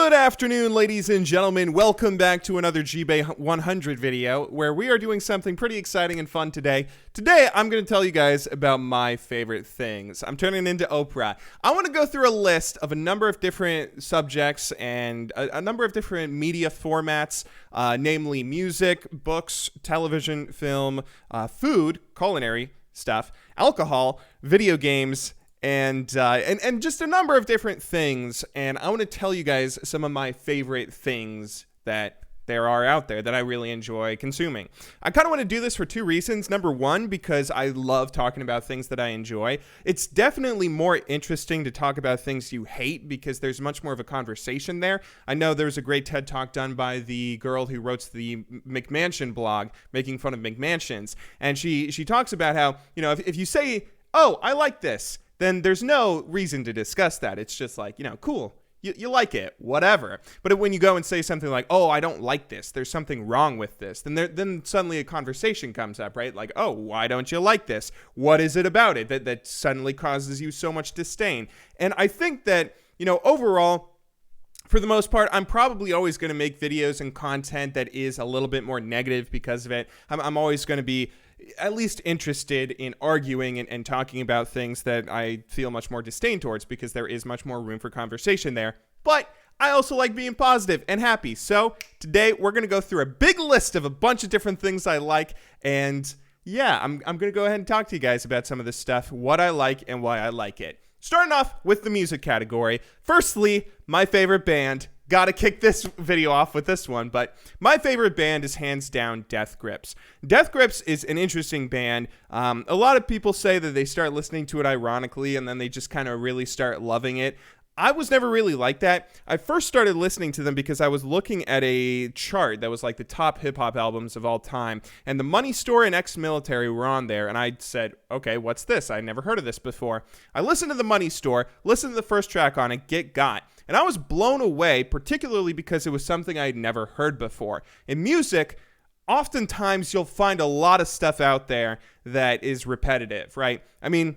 Good afternoon, ladies and gentlemen. Welcome back to another G-Bay 100 video, where we are doing something pretty exciting and fun today. Today, I'm going to tell you guys about my favorite things. I'm turning into Oprah. I want to go through a list of a number of different subjects and a number of different media formats, namely music, books, television, film, food, culinary stuff, alcohol, video games, and just a number of different things. And I want to tell you guys some of my favorite things that there are out there that I really enjoy consuming. I kind of want to do this for two reasons. Number one, because I love talking about things that I enjoy. It's definitely more interesting to talk about things you hate because there's much more of a conversation there. I know there was a great TED Talk done by the girl who wrote the McMansion blog, making fun of McMansions. And she talks about how, you know, if you say, oh, I like this, then there's no reason to discuss that. It's just like, you know, cool. You like it, whatever. But when you go and say something like, oh, I don't like this, there's something wrong with this, then suddenly a conversation comes up, right? Like, oh, why don't you like this? What is it about it that suddenly causes you so much disdain? And I think that, you know, overall, for the most part, I'm probably always going to make videos and content that is a little bit more negative because of it. I'm always going to be at least interested in arguing and talking about things that I feel much more disdain towards because there is much more room for conversation there. But I also like being positive and happy. So today we're going to go through a big list of a bunch of different things I like. And yeah, I'm going to go ahead and talk to you guys about some of this stuff, what I like and why I like it. Starting off with the music category. Firstly, my favorite band. Gotta kick this video off with this one, but my favorite band is hands down Death Grips. Death Grips is an interesting band. A lot of people say that they start listening to it ironically and then they just kind of really start loving it. I was never really like that. I first started listening to them because I was looking at a chart that was like the top hip-hop albums of all time, and The Money Store and Ex-Military were on there, and I said, okay, what's this? I never heard of this before. I listened to The Money Store, listened to the first track on it, Get Got, and I was blown away, particularly because it was something I had never heard before. In music, oftentimes you'll find a lot of stuff out there that is repetitive, right? I mean,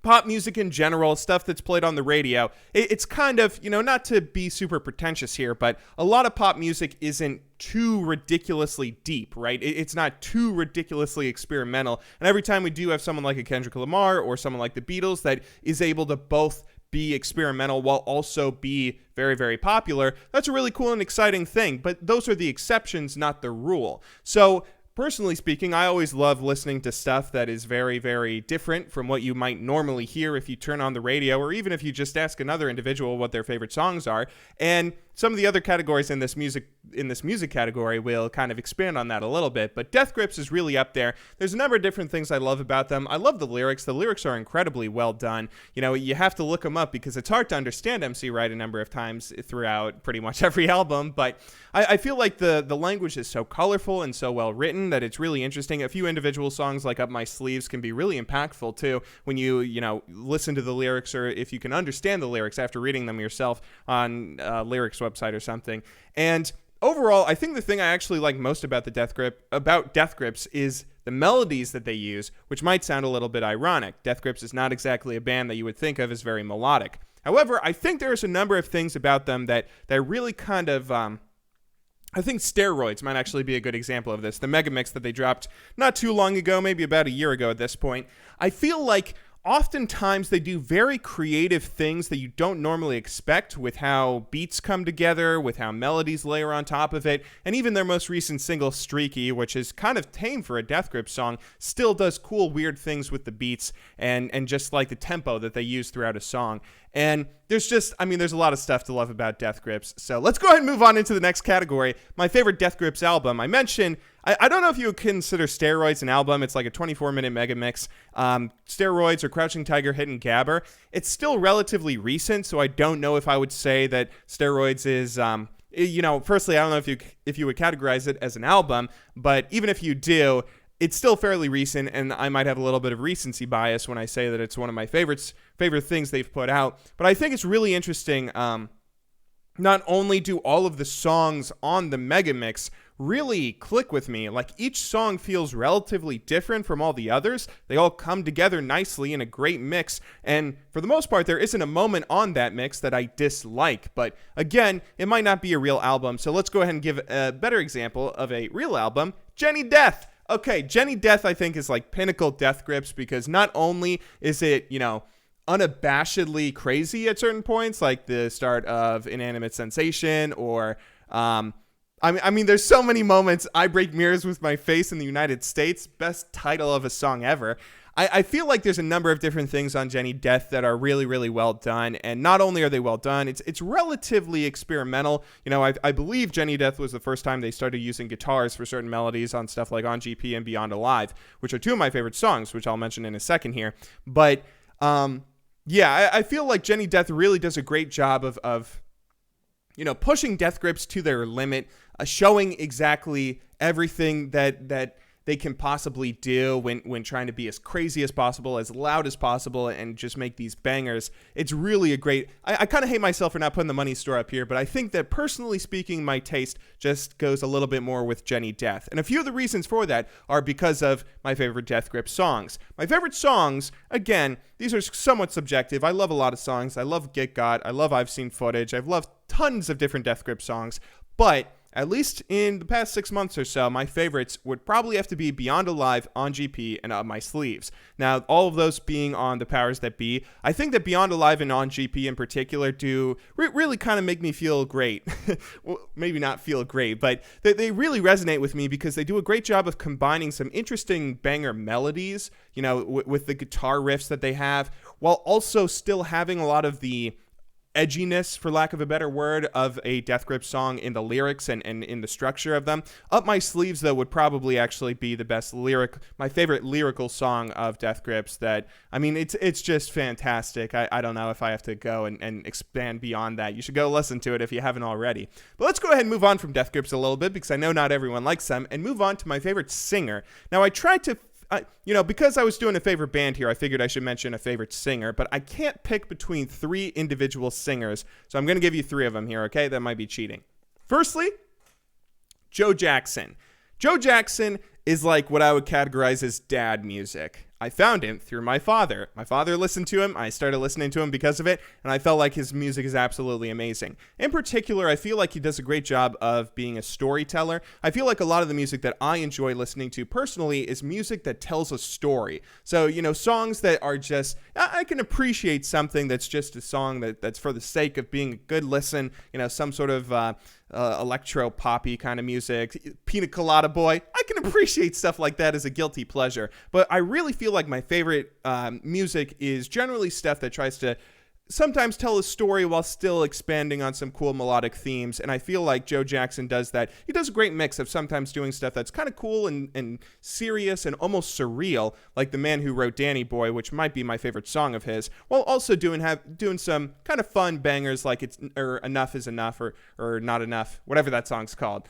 pop music in general, stuff that's played on the radio, it's kind of, you know, not to be super pretentious here, but a lot of pop music isn't too ridiculously deep, right? It's not too ridiculously experimental. And every time we do have someone like a Kendrick Lamar or someone like the Beatles that is able to both be experimental while also be very, very popular, that's a really cool and exciting thing. But those are the exceptions, not the rule. So personally speaking, I always love listening to stuff that is very, very different from what you might normally hear if you turn on the radio, or even if you just ask another individual what their favorite songs are. And some of the other categories in this music category will kind of expand on that a little bit, but Death Grips is really up there. There's a number of different things I love about them. I love the lyrics. The lyrics are incredibly well done. You know, you have to look them up because it's hard to understand MC Wright a number of times throughout pretty much every album, but I feel like the language is so colorful and so well written that it's really interesting. A few individual songs like Up My Sleeves can be really impactful too when you know, listen to the lyrics, or if you can understand the lyrics after reading them yourself on lyrics website or something. And overall, I think the thing I actually like most about Death Grips is the melodies that they use, which might sound a little bit ironic. Death Grips is not exactly a band that you would think of as very melodic. However, I think there's a number of things about them that really kind of I think Steroids might actually be a good example of this. The mega mix that they dropped not too long ago, maybe about a year ago at this point. I feel like oftentimes they do very creative things that you don't normally expect with how beats come together, with how melodies layer on top of it, and even their most recent single, Streaky, which is kind of tame for a Death Grips song, still does cool, weird things with the beats and just like the tempo that they use throughout a song. And there's just, I mean, there's a lot of stuff to love about Death Grips. So let's go ahead and move on into the next category. My favorite Death Grips album. I mentioned, I don't know if you would consider Steroids an album. It's like a 24-minute mega mix. Steroids or Crouching Tiger, Hidden Gabber. It's still relatively recent, so I don't know if I would say that Steroids is, you know, firstly, I don't know if you would categorize it as an album, but even if you do, it's still fairly recent, and I might have a little bit of recency bias when I say that it's one of my favorite things they've put out. But I think it's really interesting. Not only do all of the songs on the mega mix really click with me. Like, each song feels relatively different from all the others. They all come together nicely in a great mix, and for the most part, there isn't a moment on that mix that I dislike. But again, it might not be a real album, so let's go ahead and give a better example of a real album, Jenny Death. Okay, Jenny Death, I think, is like pinnacle Death Grips, because not only is it, unabashedly crazy at certain points, like the start of Inanimate Sensation, or I mean, there's so many moments. I Break Mirrors with My Face in the United States, best title of a song ever. I feel like there's a number of different things on Jenny Death that are really, really well done. And not only are they well done, it's relatively experimental. I believe Jenny Death was the first time they started using guitars for certain melodies on stuff like On GP and Beyond Alive, which are two of my favorite songs, which I'll mention in a second here. But yeah, I feel like Jenny Death really does a great job of pushing Death Grips to their limit, showing exactly everything that they can possibly do when trying to be as crazy as possible, as loud as possible, and just make these bangers. It's really a great... I kind of hate myself for not putting the money store up here, but I think that, personally speaking, my taste just goes a little bit more with Jenny Death. And a few of the reasons for that are because of my favorite Death Grip songs. My favorite songs, again, these are somewhat subjective. I love a lot of songs. I love Get Got. I love I've Seen Footage. I've loved tons of different Death Grip songs, but at least in the past 6 months or so, my favorites would probably have to be Beyond Alive, On GP, and Up My Sleeves. Now, all of those being on The Powers That Be, I think that Beyond Alive and On GP in particular do really kind of make me feel great. Well, maybe not feel great, but they really resonate with me because they do a great job of combining some interesting banger melodies, with the guitar riffs that they have, while also still having a lot of the edginess, for lack of a better word, of a Death Grip song in the lyrics and in the structure of them. Up My Sleeves, though, would probably actually be the best my favorite lyrical song of Death Grips. It's just fantastic. I don't know if I have to go and expand beyond that. You should go listen to it if you haven't already. But let's go ahead and move on from Death Grips a little bit, because I know not everyone likes them, and move on to my favorite singer. Now, I tried to because I was doing a favorite band here, I figured I should mention a favorite singer, but I can't pick between three individual singers, so I'm going to give you three of them here, okay? That might be cheating. Firstly, Joe Jackson. Joe Jackson is like what I would categorize as dad music. I found him through my father. My father listened to him. I started listening to him because of it, and I felt like his music is absolutely amazing. In particular, I feel like he does a great job of being a storyteller. I feel like a lot of the music that I enjoy listening to personally is music that tells a story. So, songs that are just, I can appreciate something that's just a song that's for the sake of being a good listen, some sort of electro poppy kind of music. Pina Colada Boy, I can appreciate stuff like that as a guilty pleasure, but I really feel like my favorite music is generally stuff that tries to sometimes tell a story while still expanding on some cool melodic themes, and I feel like Joe Jackson does that. He does a great mix of sometimes doing stuff that's kind of cool and serious and almost surreal, like The Man Who Wrote Danny Boy, which might be my favorite song of his, while also doing some kind of fun bangers like Enough Is Enough or Not Enough, whatever that song's called.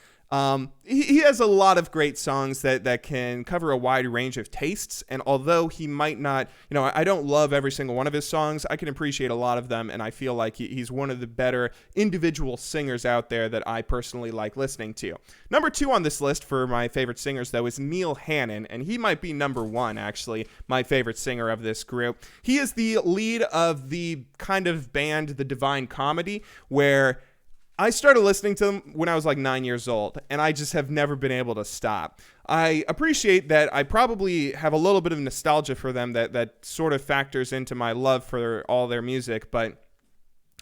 He has a lot of great songs that can cover a wide range of tastes, and although he might not, I don't love every single one of his songs, I can appreciate a lot of them, and I feel like he's one of the better individual singers out there that I personally like listening to. Number 2 on this list for my favorite singers, though, is Neil Hannon, and he might be number 1, actually, my favorite singer of this group. He is the lead of the kind of band The Divine Comedy, where I started listening to them when I was like 9 years old, and I just have never been able to stop. I appreciate that I probably have a little bit of nostalgia for them that sort of factors into my love for all their music, but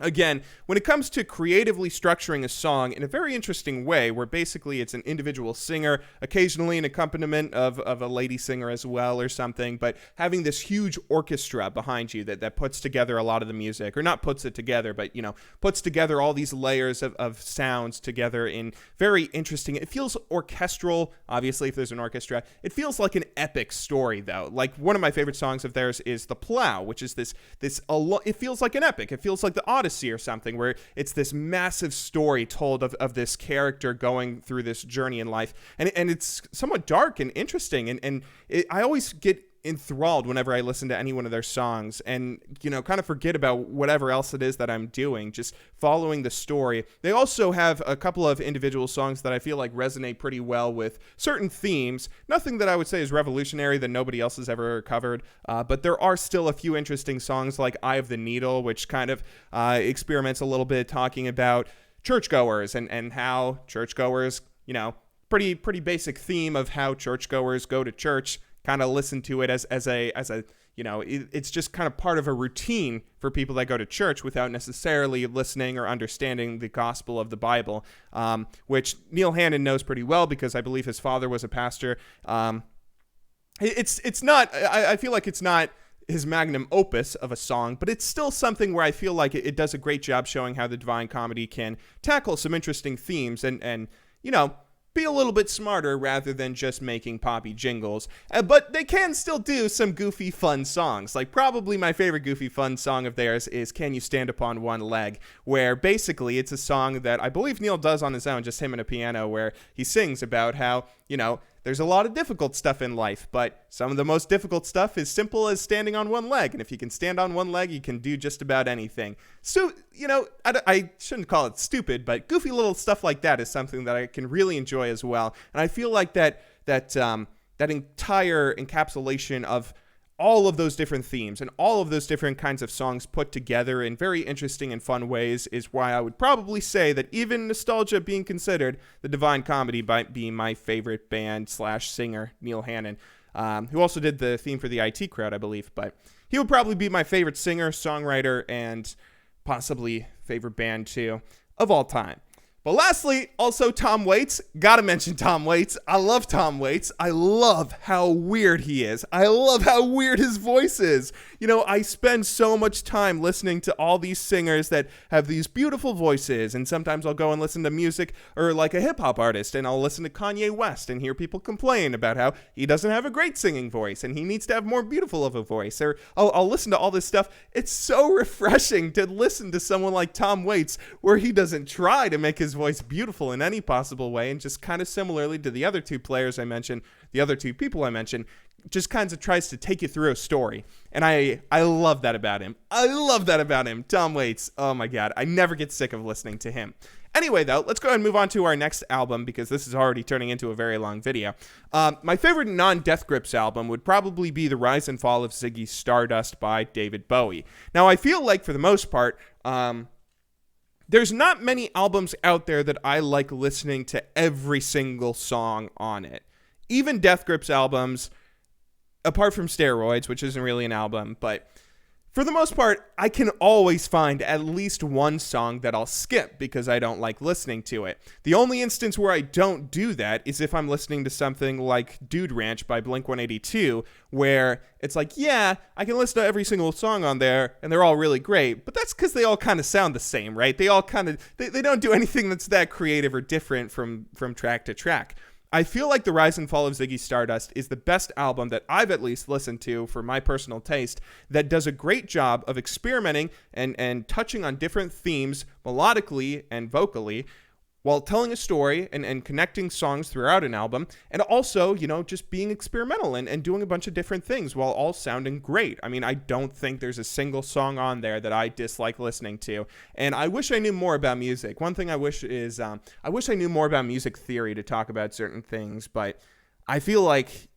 again, when it comes to creatively structuring a song in a very interesting way, where basically it's an individual singer, occasionally an accompaniment of a lady singer as well or something, but having this huge orchestra behind you that puts together a lot of the music, or not puts it together, but, puts together all these layers of sounds together in very interesting, it feels orchestral, obviously, if there's an orchestra. It feels like an epic story, though. Like, one of my favorite songs of theirs is The Plow, which is it feels like an epic. It feels like the Odyssey or something, where it's this massive story told of this character going through this journey in life, and it's somewhat dark and interesting, and I always get enthralled whenever I listen to any one of their songs and, kind of forget about whatever else it is that I'm doing, just following the story. They also have a couple of individual songs that I feel like resonate pretty well with certain themes. Nothing that I would say is revolutionary that nobody else has ever covered, but there are still a few interesting songs like Eye of the Needle, which kind of experiments a little bit talking about churchgoers and how churchgoers, pretty basic theme of how churchgoers go to church, kind of listen to it as a it's just kind of part of a routine for people that go to church without necessarily listening or understanding the gospel of the Bible, which Neil Hannon knows pretty well because I believe his father was a pastor. It's not, I feel like it's not his magnum opus of a song, but it's still something where I feel like it does a great job showing how the Divine Comedy can tackle some interesting themes and be a little bit smarter rather than just making poppy jingles. But they can still do some goofy, fun songs. Like, probably my favorite goofy, fun song of theirs is Can You Stand Upon One Leg, where basically it's a song that I believe Neil does on his own, just him and a piano, where he sings about how, there's a lot of difficult stuff in life, but some of the most difficult stuff is simple as standing on one leg. And if you can stand on one leg, you can do just about anything. So, I shouldn't call it stupid, but goofy little stuff like that is something that I can really enjoy as well. And I feel like that entire encapsulation of all of those different themes and all of those different kinds of songs put together in very interesting and fun ways is why I would probably say that, even nostalgia being considered, the Divine Comedy might be my favorite band / singer, Neil Hannon, who also did the theme for the IT Crowd, I believe. But he would probably be my favorite singer, songwriter, and possibly favorite band too of all time. But lastly, also Tom Waits. Gotta mention Tom Waits. I love Tom Waits. I love how weird he is. I love how weird his voice is. I spend so much time listening to all these singers that have these beautiful voices, and sometimes I'll go and listen to music or like a hip-hop artist, and I'll listen to Kanye West and hear people complain about how he doesn't have a great singing voice and he needs to have more beautiful of a voice, or I'll listen to all this stuff. It's so refreshing to listen to someone like Tom Waits where he doesn't try to make his voice beautiful in any possible way, and just kind of similarly to the other two people I mentioned, just kind of tries to take you through a story. And I love that about him. Tom Waits. Oh my God. I never get sick of listening to him. Anyway, though, let's go ahead and move on to our next album, because this is already turning into a very long video. My favorite non-Death Grips album would probably be The Rise and Fall of Ziggy Stardust by David Bowie. Now, I feel like, for the most part, there's not many albums out there that I like listening to every single song on it. Even Death Grips albums, apart from Steroids, which isn't really an album, but for the most part, I can always find at least one song that I'll skip because I don't like listening to it. The only instance where I don't do that is if I'm listening to something like Dude Ranch by Blink-182, where it's like, yeah, I can listen to every single song on there, and they're all really great, but that's because they all kind of sound the same, right? They all kind of, they don't do anything that's that creative or different from track to track. I feel like The Rise and Fall of Ziggy Stardust is the best album that I've at least listened to for my personal taste, that does a great job of experimenting and touching on different themes melodically and vocally, while telling a story and connecting songs throughout an album, and also, just being experimental and doing a bunch of different things while all sounding great. I mean, I don't think there's a single song on there that I dislike listening to, and I wish I knew more about music. One thing I wish is, I wish I knew more about music theory to talk about certain things, but I feel like,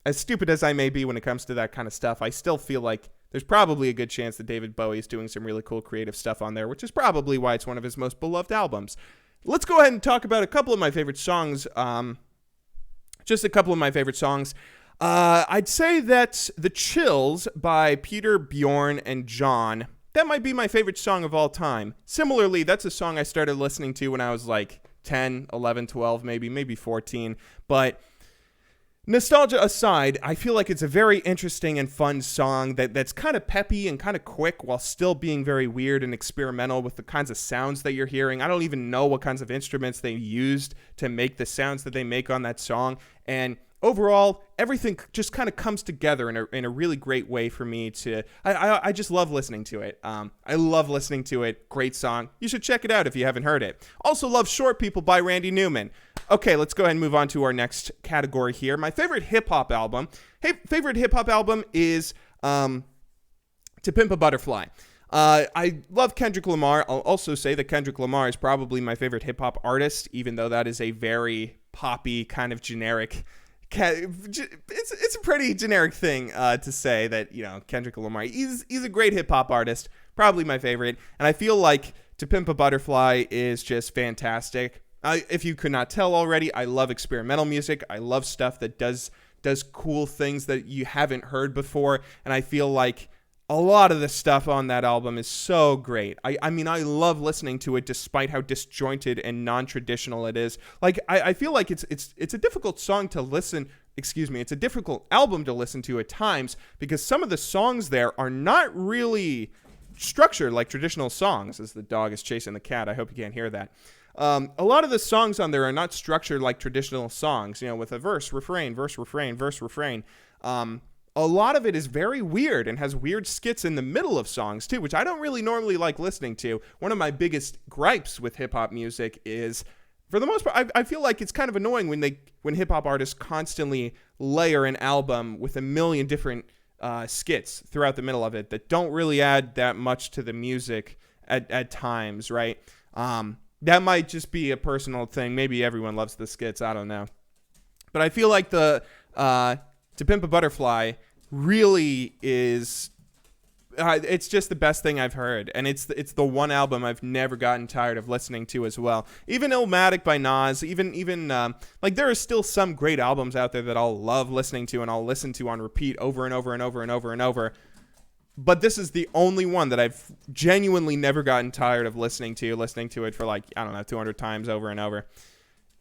as stupid as I may be when it comes to that kind of stuff, I still feel like there's probably a good chance that David Bowie is doing some really cool creative stuff on there, which is probably why it's one of his most beloved albums. Let's go ahead and talk about a couple of my favorite songs. Just a couple of my favorite songs. I'd say that The Chills by Peter, Bjorn, and John, that might be my favorite song of all time. Similarly, that's a song I started listening to when I was like 10, 11, 12, maybe 14. But nostalgia aside, I feel like it's a very interesting and fun song that's kind of peppy and kind of quick while still being very weird and experimental with the kinds of sounds that you're hearing. I don't even know what kinds of instruments they used to make the sounds that they make on that song. And overall, everything just kind of comes together in a really great way for me to... I just love listening to it. I love listening to it. Great song. You should check it out if you haven't heard it. Also love Short People by Randy Newman. Okay, let's go ahead and move on to our next category here. My favorite hip-hop album. Favorite hip-hop album is To Pimp a Butterfly. I love Kendrick Lamar. I'll also say that Kendrick Lamar is probably my favorite hip-hop artist, even though that is a very poppy, kind of generic... It's a pretty generic thing to say that, you know, Kendrick Lamar, he's a great hip-hop artist, probably my favorite, and I feel like To Pimp a Butterfly is just fantastic. If you could not tell already, I love experimental music. I love stuff that does cool things that you haven't heard before, and I feel like a lot of the stuff on that album is so great. I mean, I love listening to it despite how disjointed and non-traditional it is. Like, I feel like it's a difficult song to listen. Excuse me. It's a difficult album to listen to at times because some of the songs there are not really structured like traditional songs. As the dog is chasing the cat, I hope you can't hear that. A lot of the songs on there are not structured like traditional songs, you know, with a verse, refrain, verse, refrain, verse, refrain. A lot of it is very weird and has weird skits in the middle of songs too, which I don't really normally like listening to. One of my biggest gripes with hip-hop music is, for the most part, I feel like it's kind of annoying when hip-hop artists constantly layer an album with a million different skits throughout the middle of it that don't really add that much to the music at times, right? That might just be a personal thing. Maybe everyone loves the skits. I don't know. But I feel like the To Pimp a Butterfly really is it's just the best thing I've heard, and it's the one album I've never gotten tired of listening to as well. Even Illmatic by Nas, even like there are still some great albums out there that I'll love listening to and I'll listen to on repeat over and over and over and over and over. But this is the only one that I've genuinely never gotten tired of listening to it for like, I don't know, 200 times over and over.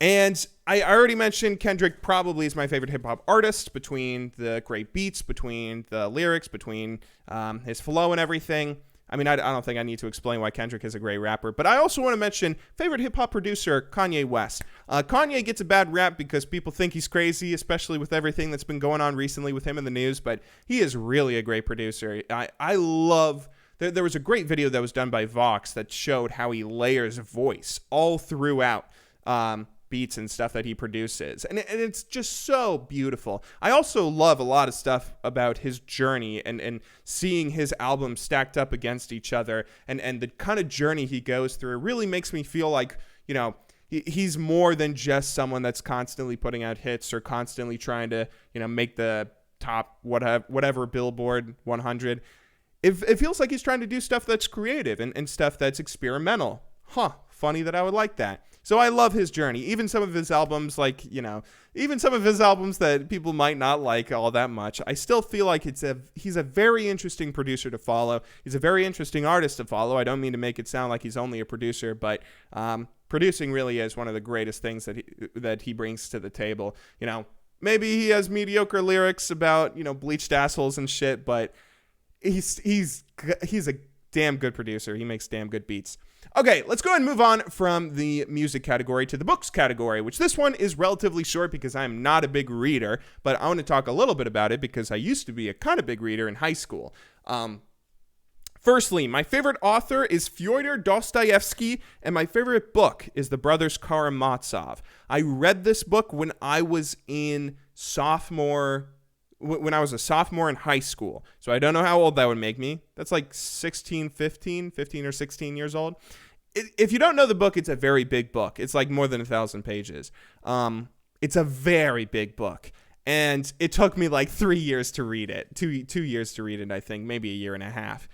And I already mentioned Kendrick probably is my favorite hip-hop artist, between the great beats, between the lyrics, between his flow and everything. I mean, I don't think I need to explain why Kendrick is a great rapper. But I also want to mention favorite hip-hop producer, Kanye West. Kanye gets a bad rap because people think he's crazy, especially with everything that's been going on recently with him in the news. But he is really a great producer. I love... There was a great video that was done by Vox that showed how he layers voice all throughout beats and stuff that he produces, and it's just so beautiful. I also love a lot of stuff about his journey and seeing his albums stacked up against each other, and the kind of journey he goes through really makes me feel like, you know, he's more than just someone that's constantly putting out hits or constantly trying to, you know, make the top whatever Billboard 100. It feels like he's trying to do stuff that's creative and stuff that's experimental. Funny that I would like that. So I love his journey. Even some of his albums, like, you know, even some of his albums that people might not like all that much, I still feel like he's a very interesting producer to follow. He's a very interesting artist to follow. I don't mean to make it sound like he's only a producer, but producing really is one of the greatest things that he brings to the table. You know, maybe he has mediocre lyrics about, you know, bleached assholes and shit, but he's a damn good producer. He makes damn good beats. Okay, let's go ahead and move on from the music category to the books category, which this one is relatively short because I'm not a big reader, but I want to talk a little bit about it because I used to be a kind of big reader in high school. Firstly, my favorite author is Fyodor Dostoevsky, and my favorite book is The Brothers Karamazov. I read this book when I was a sophomore in high school. So I don't know how old that would make me. That's like 15 or 16 years old. If you don't know the book, it's a very big book. It's like more than 1,000 pages. It's a very big book. And it took me like 3 years to read it. 2 years to read it, I think. Maybe a year and a half.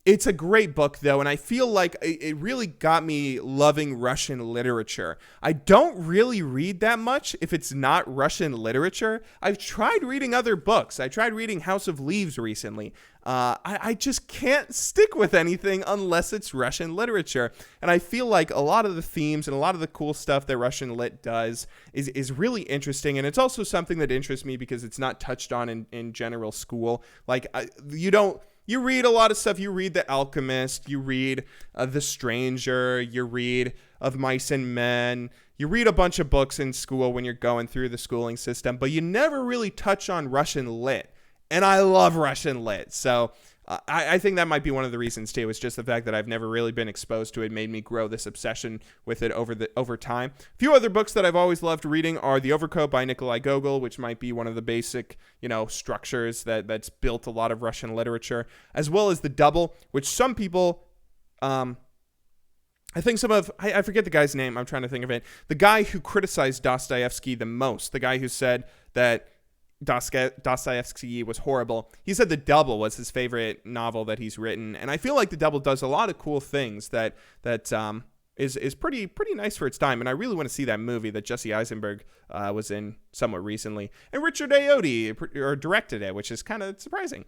It's a great book, though, and I feel like it really got me loving Russian literature. I don't really read that much if it's not Russian literature. I've tried reading other books. I tried reading House of Leaves recently. I just can't stick with anything unless it's Russian literature. And I feel like a lot of the themes and a lot of the cool stuff that Russian lit does is really interesting. And it's also something that interests me because it's not touched on in general school. Like, you read a lot of stuff. You read The Alchemist. You read The Stranger. You read Of Mice and Men. You read a bunch of books in school when you're going through the schooling system, but you never really touch on Russian lit. And I love Russian lit. So I think that might be one of the reasons too. It's just the fact that I've never really been exposed to it made me grow this obsession with it over time. A few other books that I've always loved reading are The Overcoat by Nikolai Gogol, which might be one of the basic, structures that's built a lot of Russian literature, as well as The Double, which some people, I think I forget the guy's name. I'm trying to think of it. The guy who criticized Dostoevsky the most, the guy who said that Dostoevsky was horrible. He said The Double was his favorite novel that he's written, and I feel like The Double does a lot of cool things that is pretty nice for its time. And I really want to see that movie that Jesse Eisenberg was in somewhat recently, and Richard Ayoade directed it, which is kind of surprising.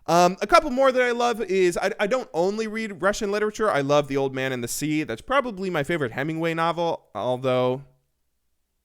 A couple more that I love is I don't only read Russian literature. I love The Old Man and the Sea. That's probably my favorite Hemingway novel, although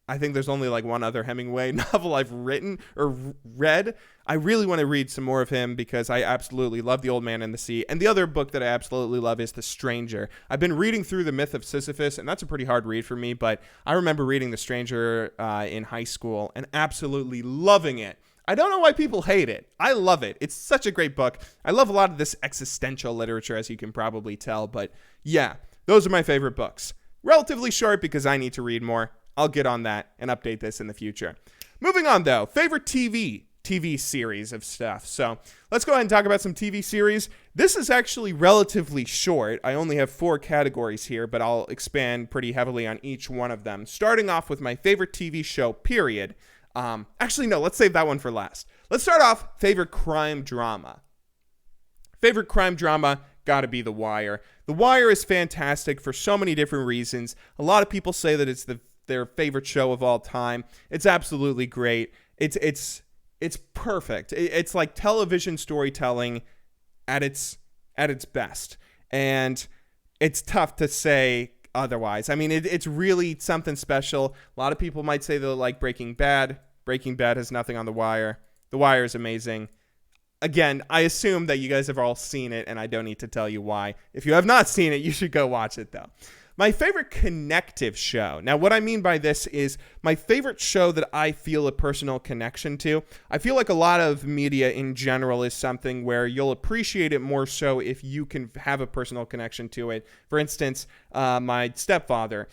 I think there's only like one other Hemingway novel I've written or read. I really want to read some more of him because I absolutely love The Old Man and the Sea. And the other book that I absolutely love is The Stranger. I've been reading through The Myth of Sisyphus, and that's a pretty hard read for me, but I remember reading The Stranger in high school and absolutely loving it. I don't know why people hate it. I love it. It's such a great book. I love a lot of this existential literature, as you can probably tell, but yeah, those are my favorite books. Relatively short because I need to read more. I'll get on that and update this in the future. Moving on, though, favorite TV series of stuff. So let's go ahead and talk about some TV series. This is actually relatively short. I only have 4 categories here, but I'll expand pretty heavily on each one of them. Starting off with my favorite TV show, period. Actually, no, let's save that one for last. Let's start off favorite crime drama. Favorite crime drama, gotta be The Wire. The Wire is fantastic for so many different reasons. A lot of people say that it's their favorite show of all time. It's absolutely great. It's perfect. It's like television storytelling at its best, and it's tough to say otherwise. I mean, it's really something special. A lot of people might say they like Breaking Bad. Breaking Bad has nothing on The Wire. The Wire is amazing. Again, I assume that you guys have all seen it, and I don't need to tell you why. If you have not seen it, you should go watch it, though. My favorite connective show. Now, what I mean by this is my favorite show that I feel a personal connection to. I feel like a lot of media in general is something where you'll appreciate it more so if you can have a personal connection to it. For instance, my stepfather,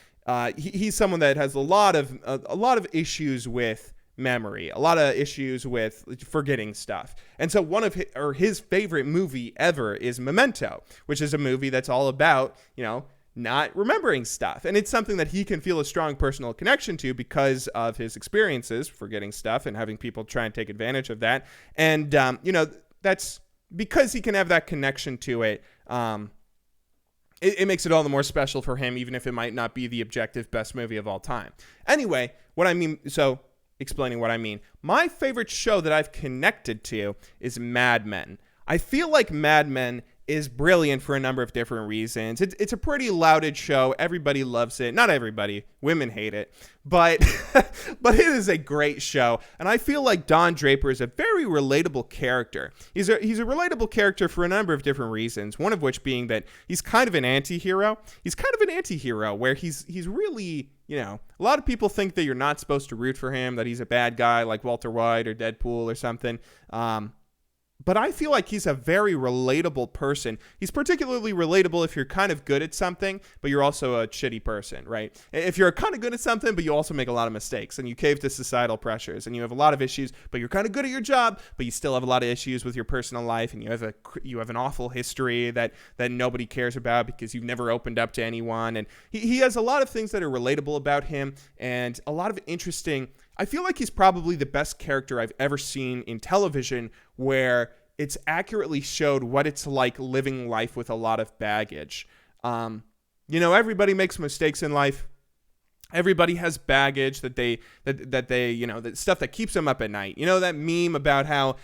he's someone that has a lot of issues with memory, a lot of issues with forgetting stuff. And so one of his favorite movie ever is Memento, which is a movie that's all about, not remembering stuff. And it's something that he can feel a strong personal connection to because of his experiences forgetting stuff and having people try and take advantage of that. And, that's because he can have that connection to it. It makes it all the more special for him, even if it might not be the objective best movie of all time. Anyway, explaining what I mean. My favorite show that I've connected to is Mad Men. I feel like Mad Men is brilliant for a number of different reasons. It's a pretty lauded show. Everybody loves it. Not everybody. Women hate it. But but it is a great show. And I feel like Don Draper is a very relatable character. He's a relatable character for a number of different reasons. One of which being that he's kind of an anti-hero. He's kind of an anti-hero where he's really, a lot of people think that you're not supposed to root for him, that he's a bad guy like Walter White or Deadpool or something. But I feel like he's a very relatable person. He's particularly relatable if you're kind of good at something, but you're also a shitty person, right? If you're kind of good at something, but you also make a lot of mistakes and you cave to societal pressures and you have a lot of issues, but you're kind of good at your job, but you still have a lot of issues with your personal life and you have an awful history that nobody cares about because you've never opened up to anyone. And he has a lot of things that are relatable about him and a lot of interesting. I feel like he's probably the best character I've ever seen in television where it's accurately showed what it's like living life with a lot of baggage. Everybody makes mistakes in life. Everybody has baggage that stuff that keeps them up at night. That meme about how,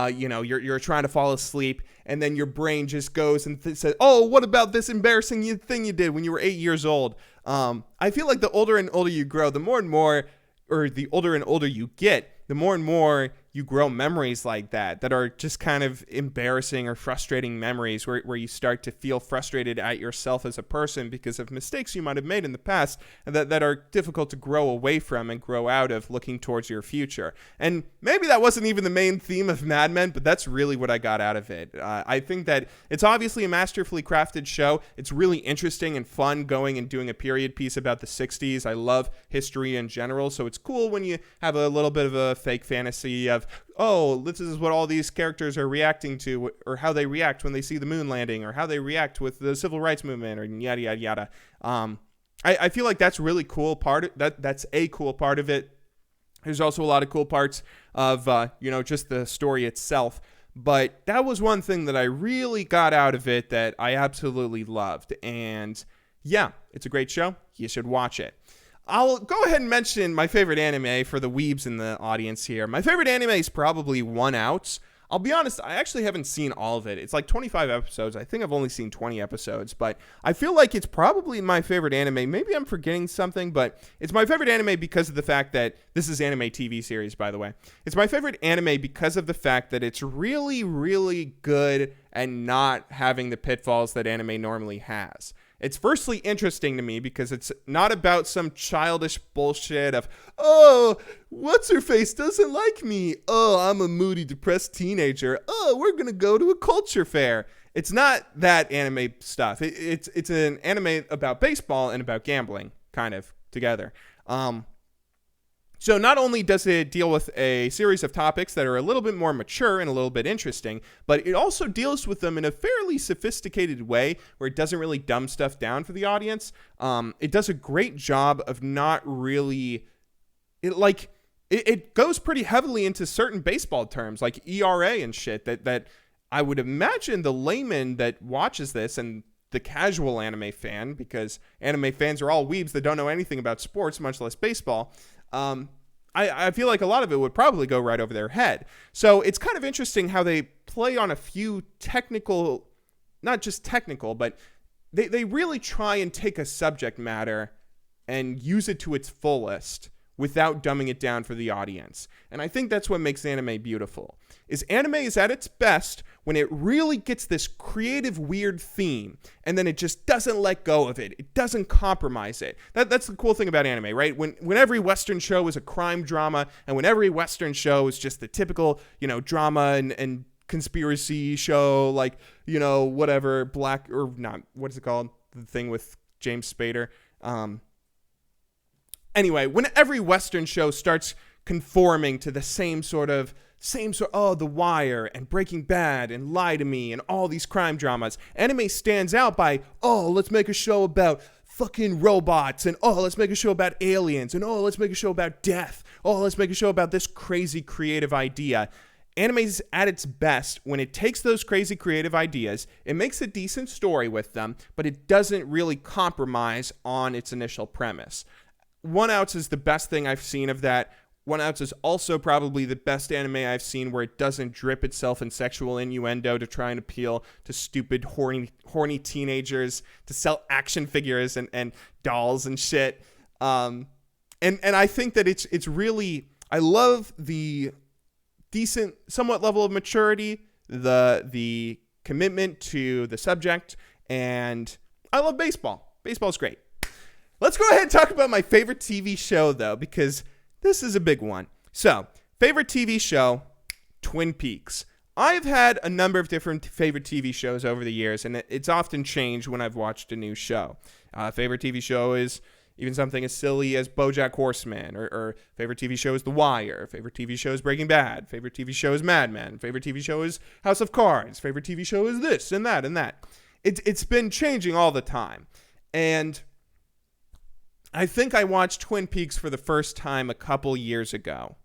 you're trying to fall asleep and then your brain just goes and says, oh, what about this embarrassing thing you did when you were 8 years old? I feel like the older and older you grow, the older and older you get, the more and more you grow memories like that are just kind of embarrassing or frustrating memories where you start to feel frustrated at yourself as a person because of mistakes you might have made in the past that are difficult to grow away from and grow out of looking towards your future. And maybe that wasn't even the main theme of Mad Men, but that's really what I got out of it. I think that it's obviously a masterfully crafted show. It's really interesting and fun going and doing a period piece about the 60s. I love history in general, so it's cool when you have a little bit of a fake fantasy of, oh, this is what all these characters are reacting to, or how they react when they see the moon landing, or how they react with the civil rights movement, or yada, yada, yada. I feel like that's really cool that's a cool part of it. There's also a lot of cool parts of, just the story itself. But that was one thing that I really got out of it that I absolutely loved. And yeah, it's a great show. You should watch it. I'll go ahead and mention my favorite anime for the weebs in the audience here. My favorite anime is probably One Outs. I'll be honest, I actually haven't seen all of it. It's like 25 episodes. I think I've only seen 20 episodes, but I feel like it's probably my favorite anime. Maybe I'm forgetting something, but it's my favorite anime because of the fact that this is anime TV series, by the way. It's my favorite anime because of the fact that it's really, really good at not having the pitfalls that anime normally has. It's firstly interesting to me because it's not about some childish bullshit of, oh, what's-her-face doesn't like me. Oh, I'm a moody, depressed teenager. Oh, we're going to go to a culture fair. It's not that anime stuff. It's an anime about baseball and about gambling, kind of, together. So not only does it deal with a series of topics that are a little bit more mature and a little bit interesting, but it also deals with them in a fairly sophisticated way where it doesn't really dumb stuff down for the audience. It does a great job of not really... It goes pretty heavily into certain baseball terms like ERA and shit that I would imagine the layman that watches this and the casual anime fan, because anime fans are all weebs that don't know anything about sports, much less baseball, I feel like a lot of it would probably go right over their head. So it's kind of interesting how they play on a few technical, not just technical, but they really try and take a subject matter and use it to its fullest without dumbing it down for the audience. And I think that's what makes anime beautiful. Anime is at its best when it really gets this creative, weird theme, and then it just doesn't let go of it. It doesn't compromise it. That's the cool thing about anime, right? When every Western show is a crime drama, and when every Western show is just the typical, drama and conspiracy show, like, whatever, black, or not, what is it called? The thing with James Spader. Anyway, when every Western show starts conforming to the same sort, The Wire and Breaking Bad and Lie to Me and all these crime dramas, anime stands out by, let's make a show about fucking robots, and let's make a show about aliens, and let's make a show about death, let's make a show about this crazy creative idea. Anime is at its best when it takes those crazy creative ideas, it makes a decent story with them, but it doesn't really compromise on its initial premise. One Outs is the best thing I've seen of that. One Outs is also probably the best anime I've seen where it doesn't drip itself in sexual innuendo to try and appeal to stupid, horny teenagers, to sell action figures and dolls and shit. And I think that it's really, I love the decent, somewhat level of maturity, the commitment to the subject, and I love baseball. Baseball's great. Let's go ahead and talk about my favorite TV show, though, because this is a big one. So, favorite TV show, Twin Peaks. I've had a number of different favorite TV shows over the years, and it's often changed when I've watched a new show. Favorite TV show is even something as silly as BoJack Horseman, or favorite TV show is The Wire, favorite TV show is Breaking Bad, favorite TV show is Mad Men, favorite TV show is House of Cards, favorite TV show is this and that and that. It's been changing all the time. And I think I watched Twin Peaks for the first time a couple years ago.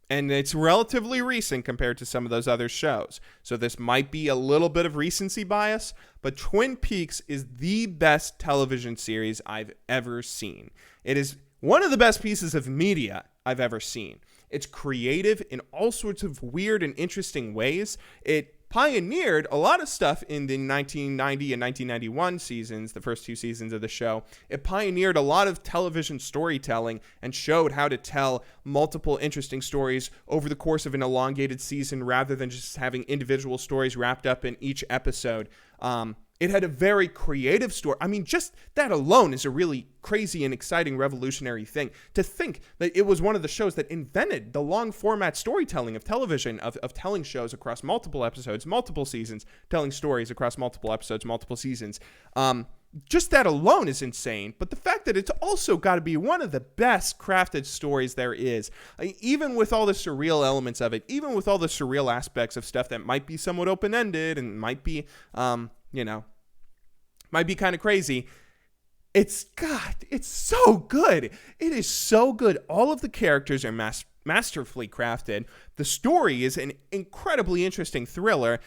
And it's relatively recent compared to some of those other shows. So this might be a little bit of recency bias, but Twin Peaks is the best television series I've ever seen. It is one of the best pieces of media I've ever seen. It's creative in all sorts of weird and interesting ways. It pioneered a lot of stuff in the 1990 and 1991 seasons, the first 2 seasons of the show. It pioneered a lot of television storytelling and showed how to tell multiple interesting stories over the course of an elongated season rather than just having individual stories wrapped up in each episode. It had a very creative story. I mean, just that alone is a really crazy and exciting revolutionary thing. To think that it was one of the shows that invented the long format storytelling of television, of telling shows across multiple episodes, multiple seasons, telling stories across multiple episodes, multiple seasons. Just that alone is insane. But the fact that it's also got to be one of the best crafted stories there is, even with all the surreal elements of it, even with all the surreal aspects of stuff that might be somewhat open-ended and might be, might be kind of crazy. It's so good. It is so good. All of the characters are masterfully crafted. The story is an incredibly interesting thriller.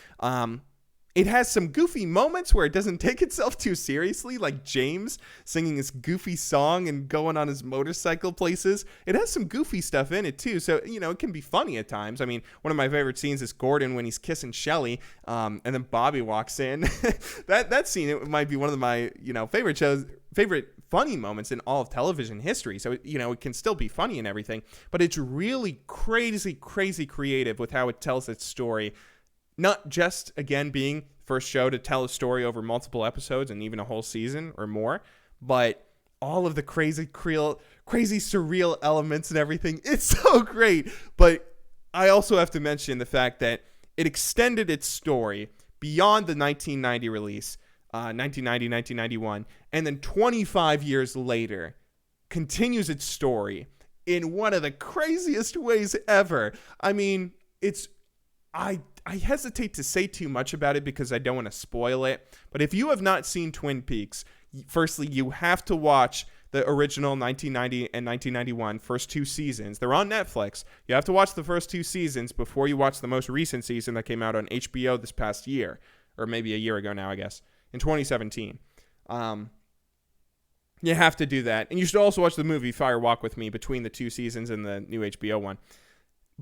It has some goofy moments where it doesn't take itself too seriously, like James singing his goofy song and going on his motorcycle places. It has some goofy stuff in it, too, so, it can be funny at times. I mean, one of my favorite scenes is Gordon when he's kissing Shelly, and then Bobby walks in. that scene, it might be one of my, favorite funny moments in all of television history. So, it can still be funny and everything, but it's really crazy, crazy creative with how it tells its story. Not just, again, being first show to tell a story over multiple episodes and even a whole season or more, but all of the crazy surreal elements and everything. It's so great. But I also have to mention the fact that it extended its story beyond the 1990 release, 1990, 1991, and then 25 years later continues its story in one of the craziest ways ever. I mean, I hesitate to say too much about it because I don't want to spoil it. But if you have not seen Twin Peaks, firstly, you have to watch the original 1990 and 1991 first 2 seasons. They're on Netflix. You have to watch the first 2 seasons before you watch the most recent season that came out on HBO this past year, or maybe a year ago now, I guess, in 2017. You have to do that. And you should also watch the movie Fire Walk with Me between the 2 seasons and the new HBO one.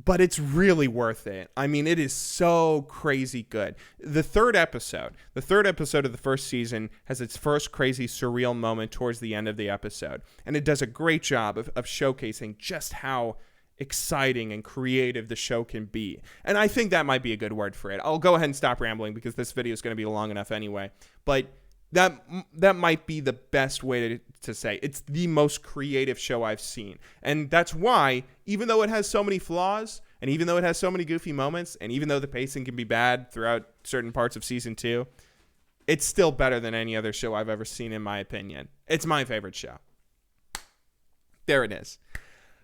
But it's really worth it. I mean, it is so crazy good. The third episode of the first season has its first crazy surreal moment towards the end of the episode. And it does a great job of showcasing just how exciting and creative the show can be. And I think that might be a good word for it. I'll go ahead and stop rambling because this video is going to be long enough anyway. But that might be the best way to say it's the most creative show I've seen. And that's why, even though it has so many flaws, and even though it has so many goofy moments, and even though the pacing can be bad throughout certain parts of season 2, it's still better than any other show I've ever seen, in my opinion. It's my favorite show. There it is.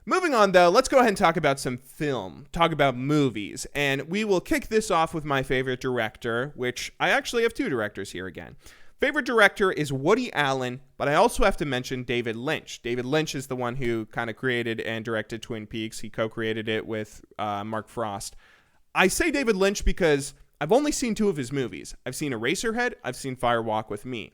Moving on, though, let's go ahead and talk about some film, talk about movies, and we will kick this off with my favorite director, which I actually have 2 directors here again. Favorite director is Woody Allen, but I also have to mention David Lynch. David Lynch is the one who kind of created and directed Twin Peaks. He co-created it with Mark Frost. I say David Lynch because I've only seen 2 of his movies. I've seen Eraserhead, I've seen Fire Walk with Me.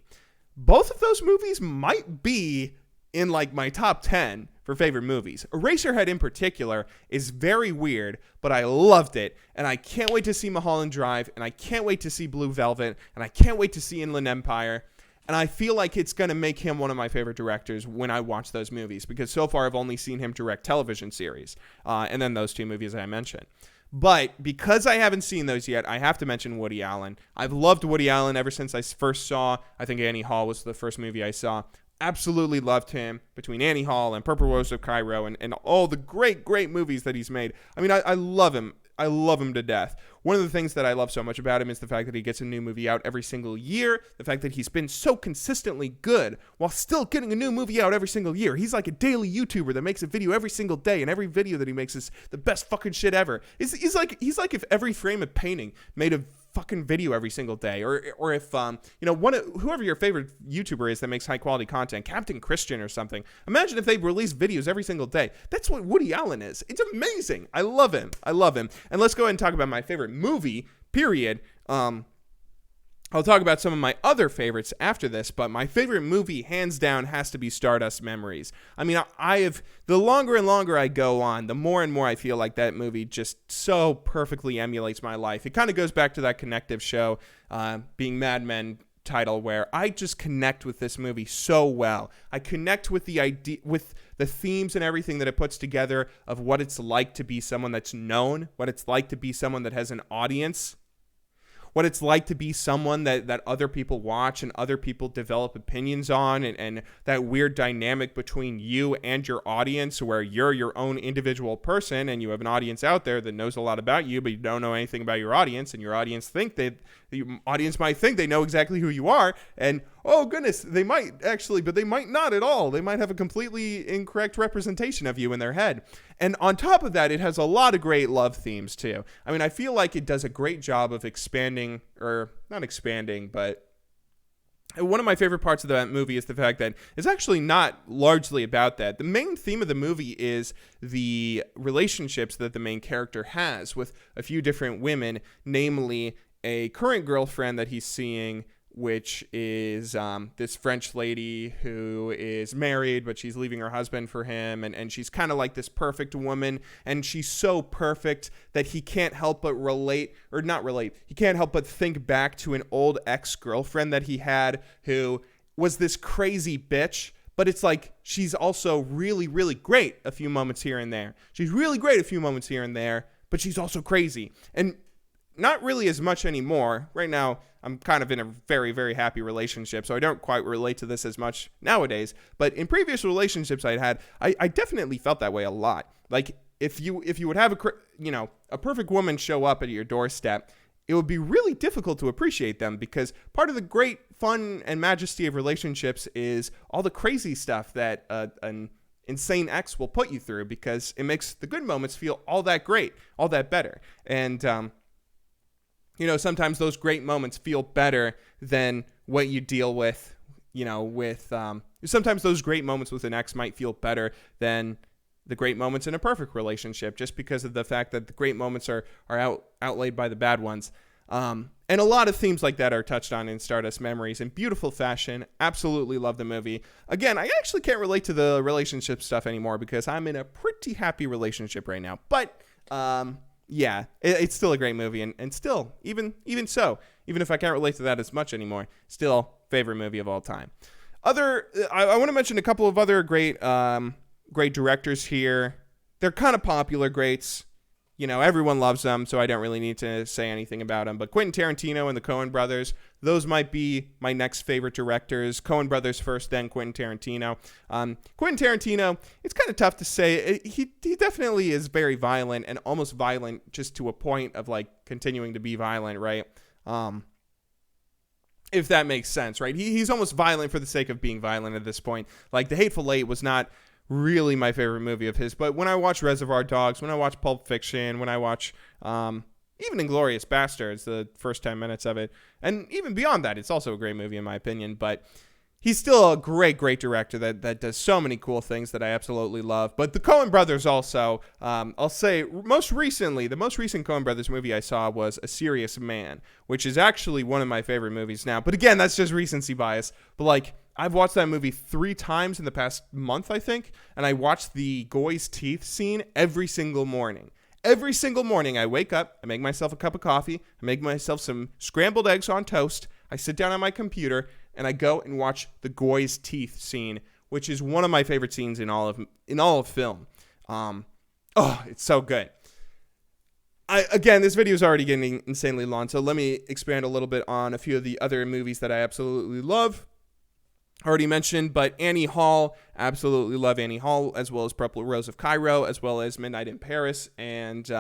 Both of those movies might be in like my top 10 for favorite movies. Eraserhead in particular is very weird, but I loved it, and I can't wait to see Mulholland Drive, and I can't wait to see Blue Velvet, and I can't wait to see Inland Empire, and I feel like it's going to make him one of my favorite directors when I watch those movies, because so far I've only seen him direct television series, and then those 2 movies I mentioned. But because I haven't seen those yet, I have to mention Woody Allen. I've loved Woody Allen ever since I first saw, I think Annie Hall was the first movie I saw. Absolutely loved him between Annie Hall and Purple Rose of Cairo and all the great movies that he's made. I mean, I love him. I love him to death. One of the things that I love so much about him is the fact that he gets a new movie out every single year, the fact that he's been so consistently good while still getting a new movie out every single year. He's like a daily YouTuber that makes a video every single day, and every video that he makes is the best fucking shit ever. He's like if every frame of painting made a fucking video every single day, or if whoever your favorite YouTuber is that makes high quality content, Captain Christian or something. Imagine if they release videos every single day. That's what Woody Allen is. It's amazing. I love him. And let's go ahead and talk about my favorite movie. Period. I'll talk about some of my other favorites after this, but my favorite movie, hands down, has to be Stardust Memories. I mean, the longer and longer I go on, the more and more I feel like that movie just so perfectly emulates my life. It kind of goes back to that connective show, being Mad Men title, where I just connect with this movie so well. I connect with the idea, with the themes and everything that it puts together of what it's like to be someone that's known, what it's like to be someone that has an audience, what it's like to be someone that other people watch and other people develop opinions on, and that weird dynamic between you and your audience where you're your own individual person and you have an audience out there that knows a lot about you, but you don't know anything about your audience, and your audience might think they know exactly who you are, and oh goodness, they might actually, but they might not at all. They might have a completely incorrect representation of you in their head. And on top of that, it has a lot of great love themes too. I mean, I feel like it does a great job of expanding, or not expanding, but one of my favorite parts of that movie is the fact that it's actually not largely about that. The main theme of the movie is the relationships that the main character has with a few different women, namely a current girlfriend that he's seeing, which is this French lady who is married, but she's leaving her husband for him, and she's kind of like this perfect woman, and she's so perfect that he can't help but he can't help but think back to an old ex-girlfriend that he had who was this crazy bitch, but it's like she's also really, really great a few moments here and there. She's really great a few moments here and there, but she's also crazy. And not really as much anymore. Right now, I'm kind of in a very, very happy relationship, so I don't quite relate to this as much nowadays. But in previous relationships I'd had, I definitely felt that way a lot. Like, if you would have a perfect woman show up at your doorstep, it would be really difficult to appreciate them, because part of the great fun and majesty of relationships is all the crazy stuff that an insane ex will put you through, because it makes the good moments feel all that great, all that better. And, sometimes those great moments feel better than what you deal with, sometimes those great moments with an ex might feel better than the great moments in a perfect relationship, just because of the fact that the great moments are outlaid by the bad ones. And a lot of themes like that are touched on in Stardust Memories in beautiful fashion. Absolutely love the movie. Again, I actually can't relate to the relationship stuff anymore because I'm in a pretty happy relationship right now. But, yeah, it's still a great movie, and still, even if I can't relate to that as much anymore, still favorite movie of all time. I want to mention a couple of other great directors here. They're kind of popular greats. Everyone loves them, so I don't really need to say anything about them. But Quentin Tarantino and the Coen brothers, those might be my next favorite directors. Coen brothers first, then Quentin Tarantino. Quentin Tarantino, it's kind of tough to say. He definitely is very violent, and almost violent just to a point of like continuing to be violent, right? If that makes sense, right? He's almost violent for the sake of being violent at this point. Like The Hateful Eight was not really my favorite movie of his, but when I watch Reservoir Dogs, when I watch Pulp Fiction, when I watch even Inglourious Basterds, the first 10 minutes of it, and even beyond that, it's also a great movie in my opinion. But he's still a great director that does so many cool things that I absolutely love. But the Coen brothers also, I'll say the most recent Coen brothers movie I saw was A Serious Man, which is actually one of my favorite movies now. But again, that's just recency bias. But like, I've watched that movie 3 times in the past month, I think, and I watched the Goy's teeth scene every single morning. Every single morning I wake up, I make myself a cup of coffee, I make myself some scrambled eggs on toast, I sit down on my computer, and I go and watch the Goy's teeth scene, which is one of my favorite scenes in all of film. It's so good. Again, this video is already getting insanely long, so let me expand a little bit on a few of the other movies that I absolutely love. Already mentioned, but Annie Hall, absolutely love Annie Hall, as well as Purple Rose of Cairo, as well as Midnight in Paris, and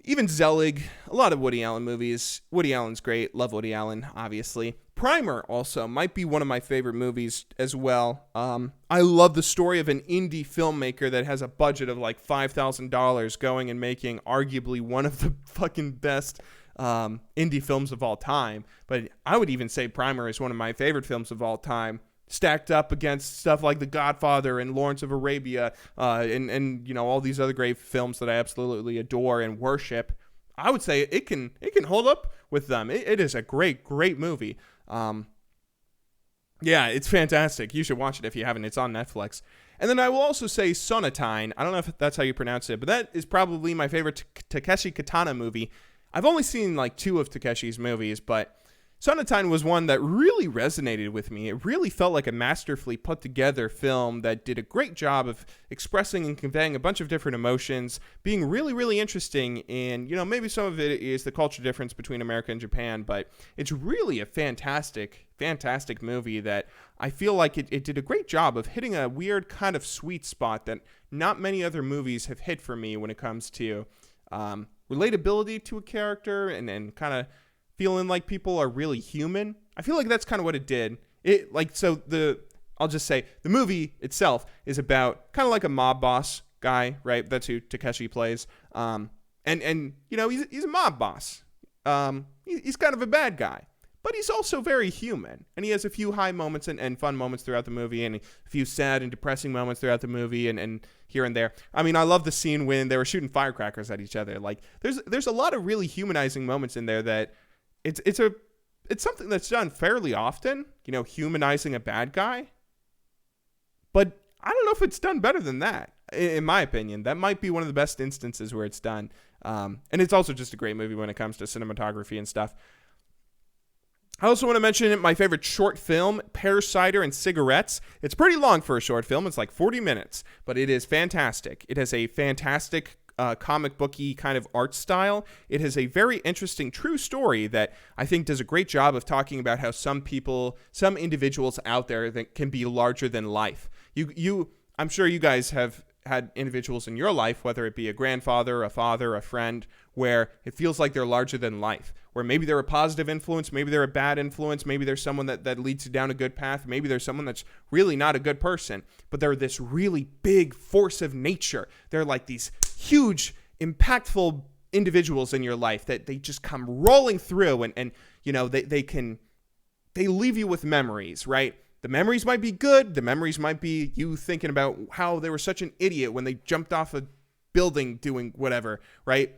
even Zelig. A lot of Woody Allen movies. Woody Allen's great. Love Woody Allen, obviously. Primer also might be one of my favorite movies as well. I love the story of an indie filmmaker that has a budget of like $5,000 going and making arguably one of the fucking best indie films of all time. But I would even say Primer is one of my favorite films of all time, stacked up against stuff like The Godfather and Lawrence of Arabia, and all these other great films that I absolutely adore and worship. I would say it can hold up with them. It is a great, great movie. Yeah, it's fantastic. You should watch it if you haven't. It's on Netflix. And then I will also say Sonatine. I don't know if that's how you pronounce it, but that is probably my favorite Takeshi Kitano movie. I've only seen like 2 of Takeshi's movies, but Sonatine was one that really resonated with me. It really felt like a masterfully put together film that did a great job of expressing and conveying a bunch of different emotions, being really, really interesting. And, maybe some of it is the culture difference between America and Japan, but it's really a fantastic, fantastic movie that I feel like it did a great job of hitting a weird kind of sweet spot that not many other movies have hit for me when it comes to relatability to a character and kind of feeling like people are really human. I feel like that's kind of what it did. I'll just say the movie itself is about kind of like a mob boss guy, right? That's who Takeshi plays. He's a mob boss. He's kind of a bad guy, but he's also very human. And he has a few high moments and fun moments throughout the movie, and a few sad and depressing moments throughout the movie, and here and there. I mean, I love the scene when they were shooting firecrackers at each other. Like, there's a lot of really humanizing moments in there that it's something that's done fairly often, humanizing a bad guy. But I don't know if it's done better than that, in my opinion. That might be one of the best instances where it's done. And it's also just a great movie when it comes to cinematography and stuff. I also want to mention my favorite short film, Pear Cider and Cigarettes. It's pretty long for a short film. It's like 40 minutes, but it is fantastic. It has a fantastic comic booky kind of art style. It has a very interesting true story that I think does a great job of talking about how some individuals out there that can be larger than life. I'm sure you guys have had individuals in your life, whether it be a grandfather, a father, a friend, where it feels like they're larger than life, where maybe they're a positive influence, maybe they're a bad influence, maybe there's someone that leads you down a good path, maybe there's someone that's really not a good person, but they're this really big force of nature. They're like these huge, impactful individuals in your life that they just come rolling through and they leave you with memories, right? The memories might be good. The memories might be you thinking about how they were such an idiot when they jumped off a building doing whatever, right?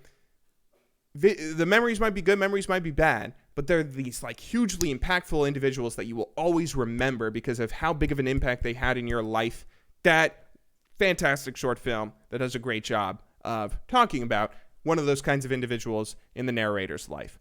The memories might be good, memories might be bad, but they're these like hugely impactful individuals that you will always remember because of how big of an impact they had in your life. That fantastic short film that does a great job of talking about one of those kinds of individuals in the narrator's life.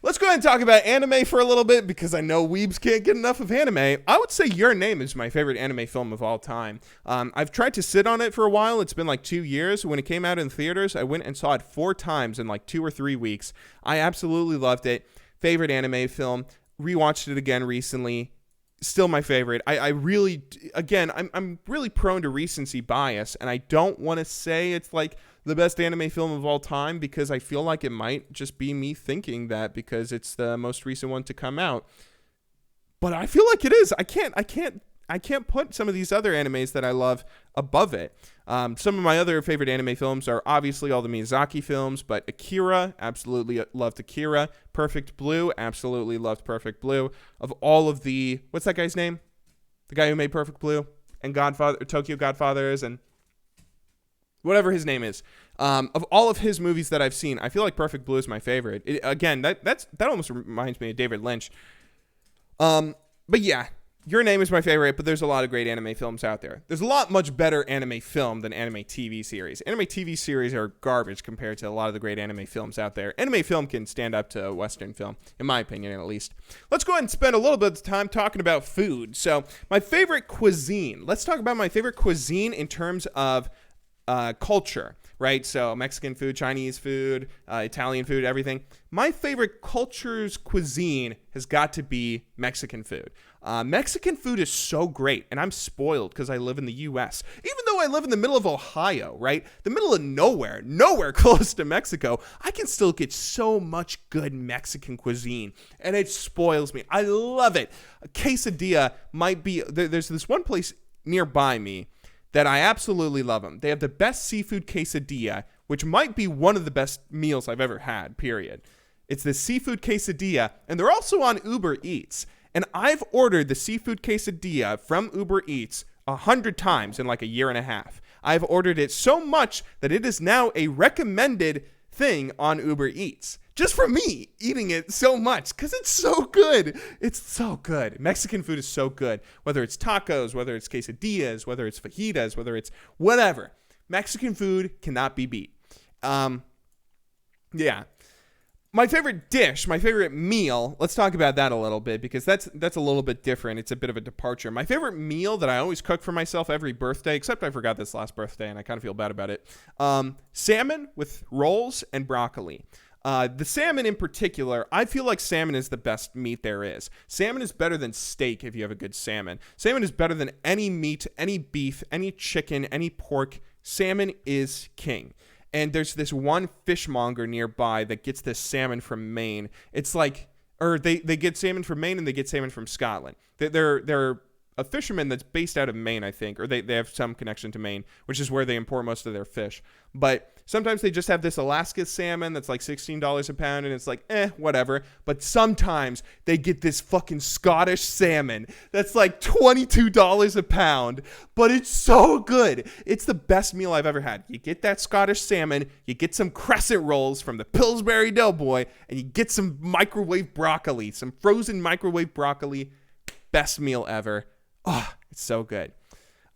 Let's go ahead and talk about anime for a little bit because I know weebs can't get enough of anime. I would say Your Name is my favorite anime film of all time. I've tried to sit on it for a while. It's been like 2 years. When it came out in theaters, I went and saw it 4 times in like 2 or 3 weeks. I absolutely loved it. Favorite anime film. Rewatched it again recently. Still my favorite. I'm really prone to recency bias, and I don't want to say it's like the best anime film of all time because I feel like it might just be me thinking that because it's the most recent one to come out. But I feel like it is. I can't put some of these other animes that I love above it. Some of my other favorite anime films are obviously all the Miyazaki films, but Akira, absolutely loved Akira. Perfect Blue, absolutely loved Perfect Blue. Of all of the, what's that guy's name? The guy who made Perfect Blue and Tokyo Godfathers and whatever his name is. Of all of his movies that I've seen, I feel like Perfect Blue is my favorite. That almost reminds me of David Lynch. But yeah, Your Name is my favorite, but there's a lot of great anime films out there. There's a lot much better anime film than anime TV series. Anime TV series are garbage compared to a lot of the great anime films out there. Anime film can stand up to Western film, in my opinion at least. Let's go ahead and spend a little bit of time talking about food. So my favorite cuisine. Let's talk about my favorite cuisine in terms of culture, right? So Mexican food, Chinese food, Italian food, everything. My favorite culture's cuisine has got to be Mexican food. Mexican food is so great, and I'm spoiled because I live in the U.S. Even though I live in the middle of Ohio, right? The middle of nowhere close to Mexico, I can still get so much good Mexican cuisine, and it spoils me. I love it. A quesadilla might be, there's this one place nearby me that I absolutely love them. They have the best seafood quesadilla, which might be one of the best meals I've ever had, period. It's the seafood quesadilla, and they're also on Uber Eats. And I've ordered the seafood quesadilla from Uber Eats 100 times in like a year and a half. I've ordered it so much that it is now a recommended thing on Uber Eats. just for me eating it so much because it's so good. It's so good. Mexican food is so good. Whether it's tacos, whether it's quesadillas, whether it's fajitas, whether it's whatever. Mexican food cannot be beat. Yeah. My favorite dish, my favorite meal, let's talk about that a little bit because that's a little bit different. It's a bit of a departure. My favorite meal that I always cook for myself every birthday, except I forgot this last birthday and I kind of feel bad about it. Salmon with rolls and broccoli. The salmon in particular, I feel like salmon is the best meat there is. Salmon is better than steak if you have a good salmon. Salmon is better than any meat, any beef, any chicken, any pork. Salmon is king. And there's this one fishmonger nearby that gets this salmon from Maine. It's like, or they get salmon from Maine and they get salmon from Scotland. They're a fisherman that's based out of Maine, I think, or they have some connection to Maine, which is where they import most of their fish. But sometimes they just have this Alaska salmon that's like $16 a pound, and it's like, whatever. But sometimes they get this fucking Scottish salmon that's like $22 a pound, but it's so good. It's the best meal I've ever had. You get that Scottish salmon, you get some crescent rolls from the Pillsbury Doughboy, and you get some microwave broccoli, some frozen microwave broccoli. Best meal ever. Oh, it's so good.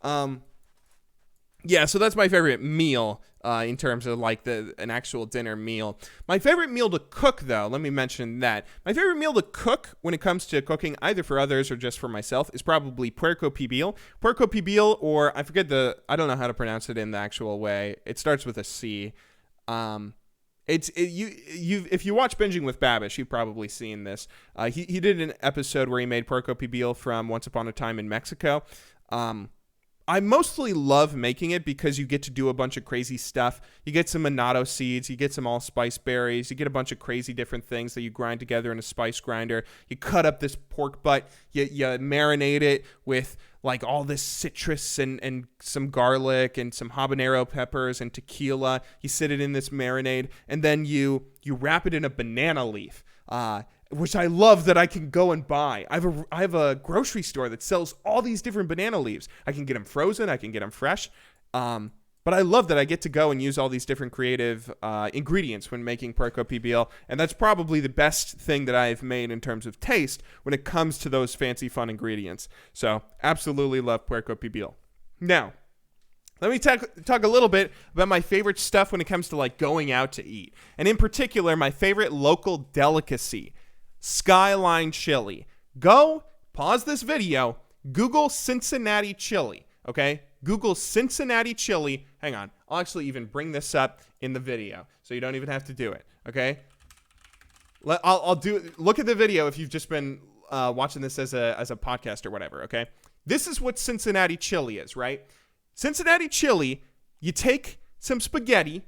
Yeah, so that's my favorite meal in terms of like an actual dinner meal. My favorite meal to cook, though, let me mention that. My favorite meal to cook when it comes to cooking, either for others or just for myself, is probably puerco pibil. Puerco pibil, or I forget I don't know how to pronounce it in the actual way. It starts with a C. If you watch Binging with Babish, you've probably seen this. He did an episode where he made puerco pibil from Once Upon a Time in Mexico. I mostly love making it because you get to do a bunch of crazy stuff. You get some monado seeds, you get some allspice berries, you get a bunch of crazy different things that you grind together in a spice grinder. You cut up this pork butt, you marinate it with like all this citrus and some garlic and some habanero peppers and tequila. You sit it in this marinade, and then you wrap it in a banana leaf. Which I love that I can go and buy. I have a grocery store that sells all these different banana leaves. I can get them frozen. I can get them fresh. But I love that I get to go and use all these different creative ingredients when making puerco pibil. And that's probably the best thing that I've made in terms of taste when it comes to those fancy, fun ingredients. So absolutely love puerco pibil. Now, let me talk a little bit about my favorite stuff when it comes to like going out to eat. And in particular, my favorite local delicacy. Skyline Chili. Go, pause this video, Google Cincinnati chili, okay? Google Cincinnati chili. Hang on. I'll actually even bring this up in the video, so you don't even have to do it, okay? Look at the video if you've just been watching this as a podcast or whatever, okay? This is what Cincinnati chili is, right? Cincinnati chili, you take some spaghetti,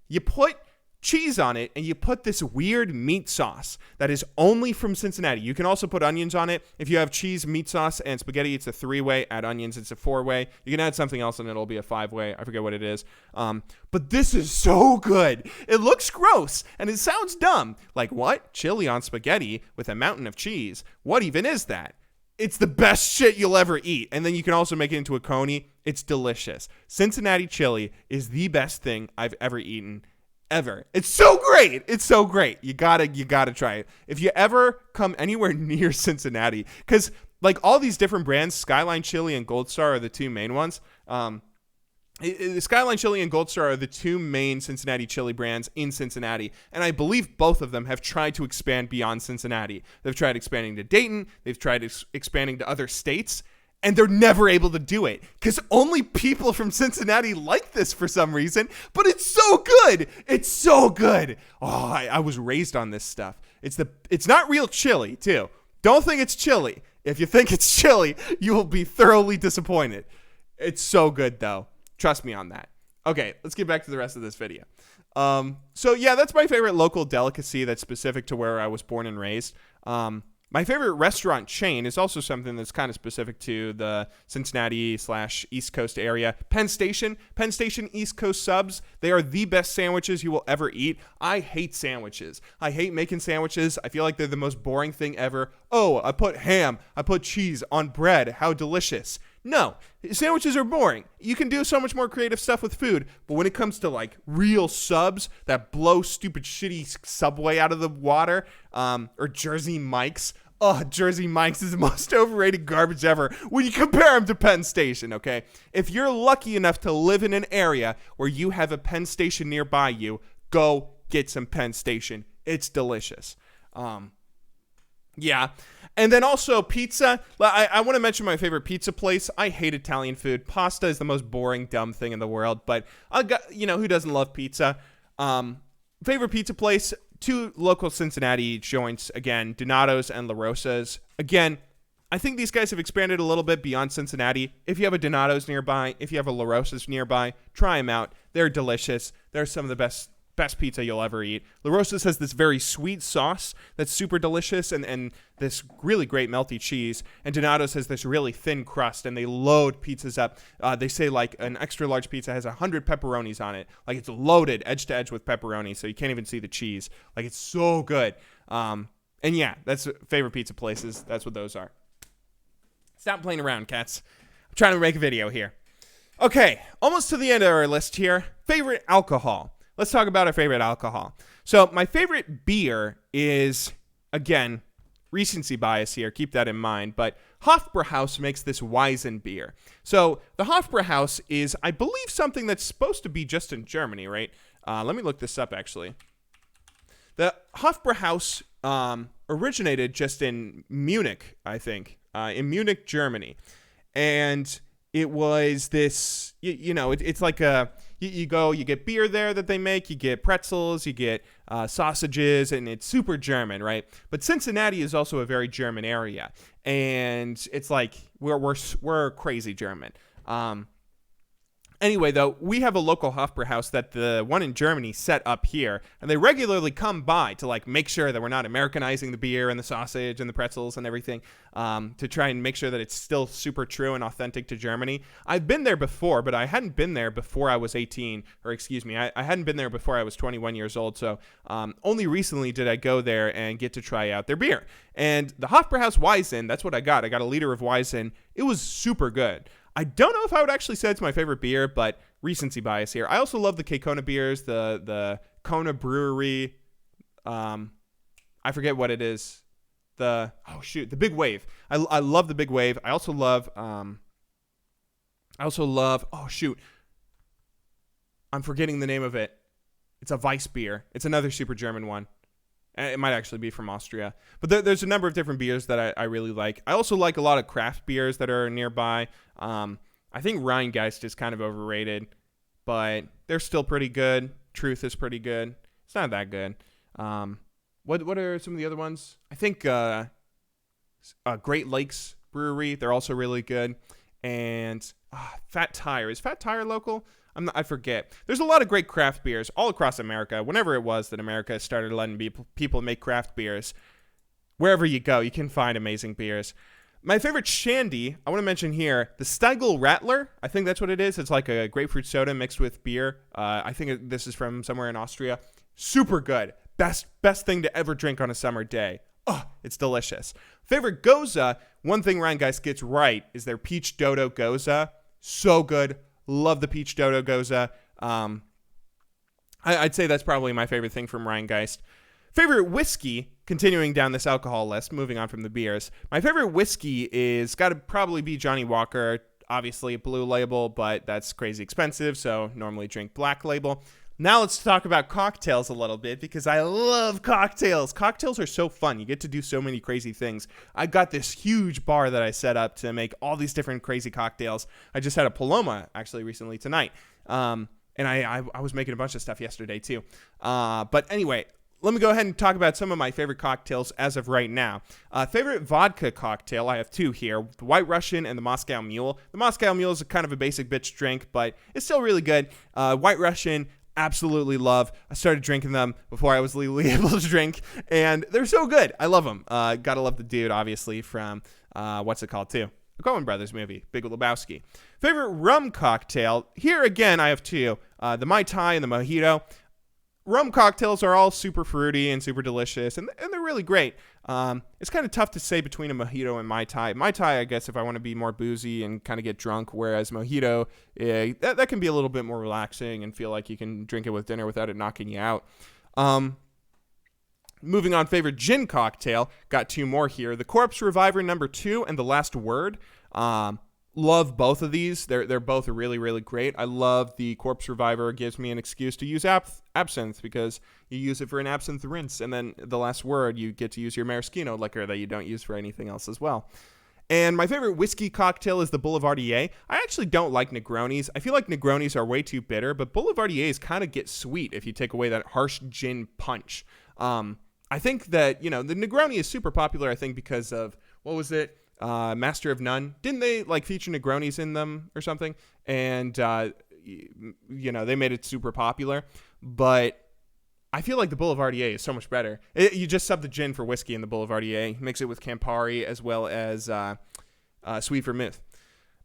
you put cheese on it, and you put this weird meat sauce that is only from Cincinnati. You can also put onions on it. If you have cheese, meat sauce, and spaghetti, it's a 3-way. Add onions, it's a 4-way. You can add something else and it'll be a 5-way. I forget what it is. But this is so good. It looks gross and it sounds dumb. Like, what? Chili on spaghetti with a mountain of cheese? What even is that? It's the best shit you'll ever eat. And then you can also make it into a coney. It's delicious. Cincinnati chili is the best thing I've ever eaten. Ever. It's so great. It's so great. You gotta try it. If you ever come anywhere near Cincinnati, because like all these different brands, Skyline Chili and Gold Star are the two main ones. Skyline Chili and Gold Star are the two main Cincinnati chili brands in Cincinnati, and I believe both of them have tried to expand beyond Cincinnati. They've tried expanding to Dayton. They've tried expanding to other states. And they're never able to do it because only people from Cincinnati like this for some reason. But it's so good. It's so good. Oh, I was raised on this stuff. It's not real chili, too. Don't think it's chili. If you think it's chili, you will be thoroughly disappointed. It's so good, though. Trust me on that. Okay, let's get back to the rest of this video. So, yeah, that's my favorite local delicacy that's specific to where I was born and raised. My favorite restaurant chain is also something that's kind of specific to the Cincinnati/East Coast area. Penn Station East Coast subs. They are the best sandwiches you will ever eat. I hate sandwiches. I hate making sandwiches. I feel like they're the most boring thing ever. Oh, I put ham. I put cheese on bread. How delicious. No, sandwiches are boring. You can do so much more creative stuff with food, but when it comes to like real subs that blow stupid shitty Subway out of the water, or Jersey Mike's, oh, Jersey Mike's is the most overrated garbage ever when you compare them to Penn Station, okay? If you're lucky enough to live in an area where you have a Penn Station nearby you, go get some Penn Station. It's delicious. Yeah. And then also pizza. I want to mention my favorite pizza place. I hate Italian food. Pasta is the most boring, dumb thing in the world. But, who doesn't love pizza? Favorite pizza place, 2 local Cincinnati joints. Again, Donato's and La Rosa's. Again, I think these guys have expanded a little bit beyond Cincinnati. If you have a Donato's nearby, if you have a La Rosa's nearby, try them out. They're delicious. They're some of the best pizza you'll ever eat. La Rosa's has this very sweet sauce that's super delicious and this really great melty cheese. And Donato's has this really thin crust, and they load pizzas up. They say like an extra large pizza has 100 pepperonis on it. Like it's loaded edge to edge with pepperoni, so you can't even see the cheese. Like it's so good. And yeah, that's favorite pizza places. That's what those are. Stop playing around, cats. I'm trying to make a video here. Okay, almost to the end of our list here. Favorite alcohol. Let's talk about our favorite alcohol. So my favorite beer is, again, recency bias here. Keep that in mind. But Hofbrauhaus makes this Weizen beer. So the Hofbrauhaus is, I believe, something that's supposed to be just in Germany, right? Let me look this up, actually. The Hofbrauhaus originated just in Munich, I think. In Munich, Germany. And it was this, it's like a... You go, you get beer there that they make, you get pretzels, you get sausages, and it's super German, right? But Cincinnati is also a very German area, and it's like we're crazy German. Anyway, though, we have a local Hofbrauhaus that the one in Germany set up here, and they regularly come by to like make sure that we're not Americanizing the beer and the sausage and the pretzels and everything, to try and make sure that it's still super true and authentic to Germany. I've been there before, but I hadn't been there before I was 18, or excuse me, I hadn't been there before I was 21 years old, so only recently did I go there and get to try out their beer. And the Hofbrauhaus Weizen, that's what I got. I got a liter of Weizen. It was super good. I don't know if I would actually say it's my favorite beer, but recency bias here. I also love the K-Kona beers, the Kona Brewery. I forget what it is. The Big Wave. I love the Big Wave. I also love. I'm forgetting the name of it. It's a Weiss beer. It's another super German one. It might actually be from Austria. But there's a number of different beers that I really like. I also like a lot of craft beers that are nearby. I think Rheingeist is kind of overrated, but they're still pretty good. Truth is pretty good. It's not that good. What are some of the other ones? I think Great Lakes Brewery. They're also really good. And Fat Tire. Is Fat Tire local? I forget. There's a lot of great craft beers all across America. Whenever it was that America started letting people make craft beers, wherever you go, you can find amazing beers. My favorite shandy, I want to mention here, the Stiegl Rattler. I think that's what it is. It's like a grapefruit soda mixed with beer. I think this is from somewhere in Austria. Super good. Best thing to ever drink on a summer day. Oh, it's delicious. Favorite Goza, one thing Rheingeist gets right is their Peach Dodo Goza. So good. Love the Peach Dodo Goza. I'd say that's probably my favorite thing from Rheingeist. Favorite whiskey, continuing down this alcohol list, moving on from the beers. My favorite whiskey is got to probably be Johnny Walker. Obviously Blue Label, but that's crazy expensive, so normally drink Black Label. Now let's talk about cocktails a little bit, because I love cocktails. Cocktails are so fun. You get to do so many crazy things. I got this huge bar that I set up to make all these different crazy cocktails. I just had a Paloma, actually, recently tonight. And I was making a bunch of stuff yesterday, too. But anyway, let me go ahead and talk about some of my favorite cocktails as of right now. Favorite vodka cocktail, I have two here, the White Russian and the Moscow Mule. The Moscow Mule is a kind of a basic bitch drink, but it's still really good. White Russian, absolutely love. I started drinking them before I was legally able to drink, and they're so good. I love them. Gotta love the dude, obviously, from, what's it called, too? The Coen Brothers movie, Big Lebowski. Favorite rum cocktail, here again, I have two. The Mai Tai and the Mojito. rum cocktails are all super fruity and super delicious, and they're really great. It's kind of tough to say between a mojito and Mai Tai. Mai Tai, I guess, if I want to be more boozy and kind of get drunk, whereas mojito, that can be a little bit more relaxing and feel like you can drink it with dinner without it knocking you out. Moving on, favorite gin cocktail. Got two more here. The Corpse Reviver No. 2 and The Last Word. Love both of these. They're both really, really great. I love the Corpse Reviver. It gives me an excuse to use absinthe because you use it for an absinthe rinse. And then The Last Word, you get to use your maraschino liquor that you don't use for anything else as well. And my favorite whiskey cocktail is the Boulevardier. I actually don't like Negronis. I feel like Negronis are way too bitter, but Boulevardiers kind of get sweet if you take away that harsh gin punch. I think that, the Negroni is super popular, I think, because of, what was it? Master of None. Didn't they feature Negronis in them or something? And, they made it super popular. But I feel like the Boulevardier is so much better. You just sub the gin for whiskey in the Boulevardier, mix it with Campari as well as sweet vermouth.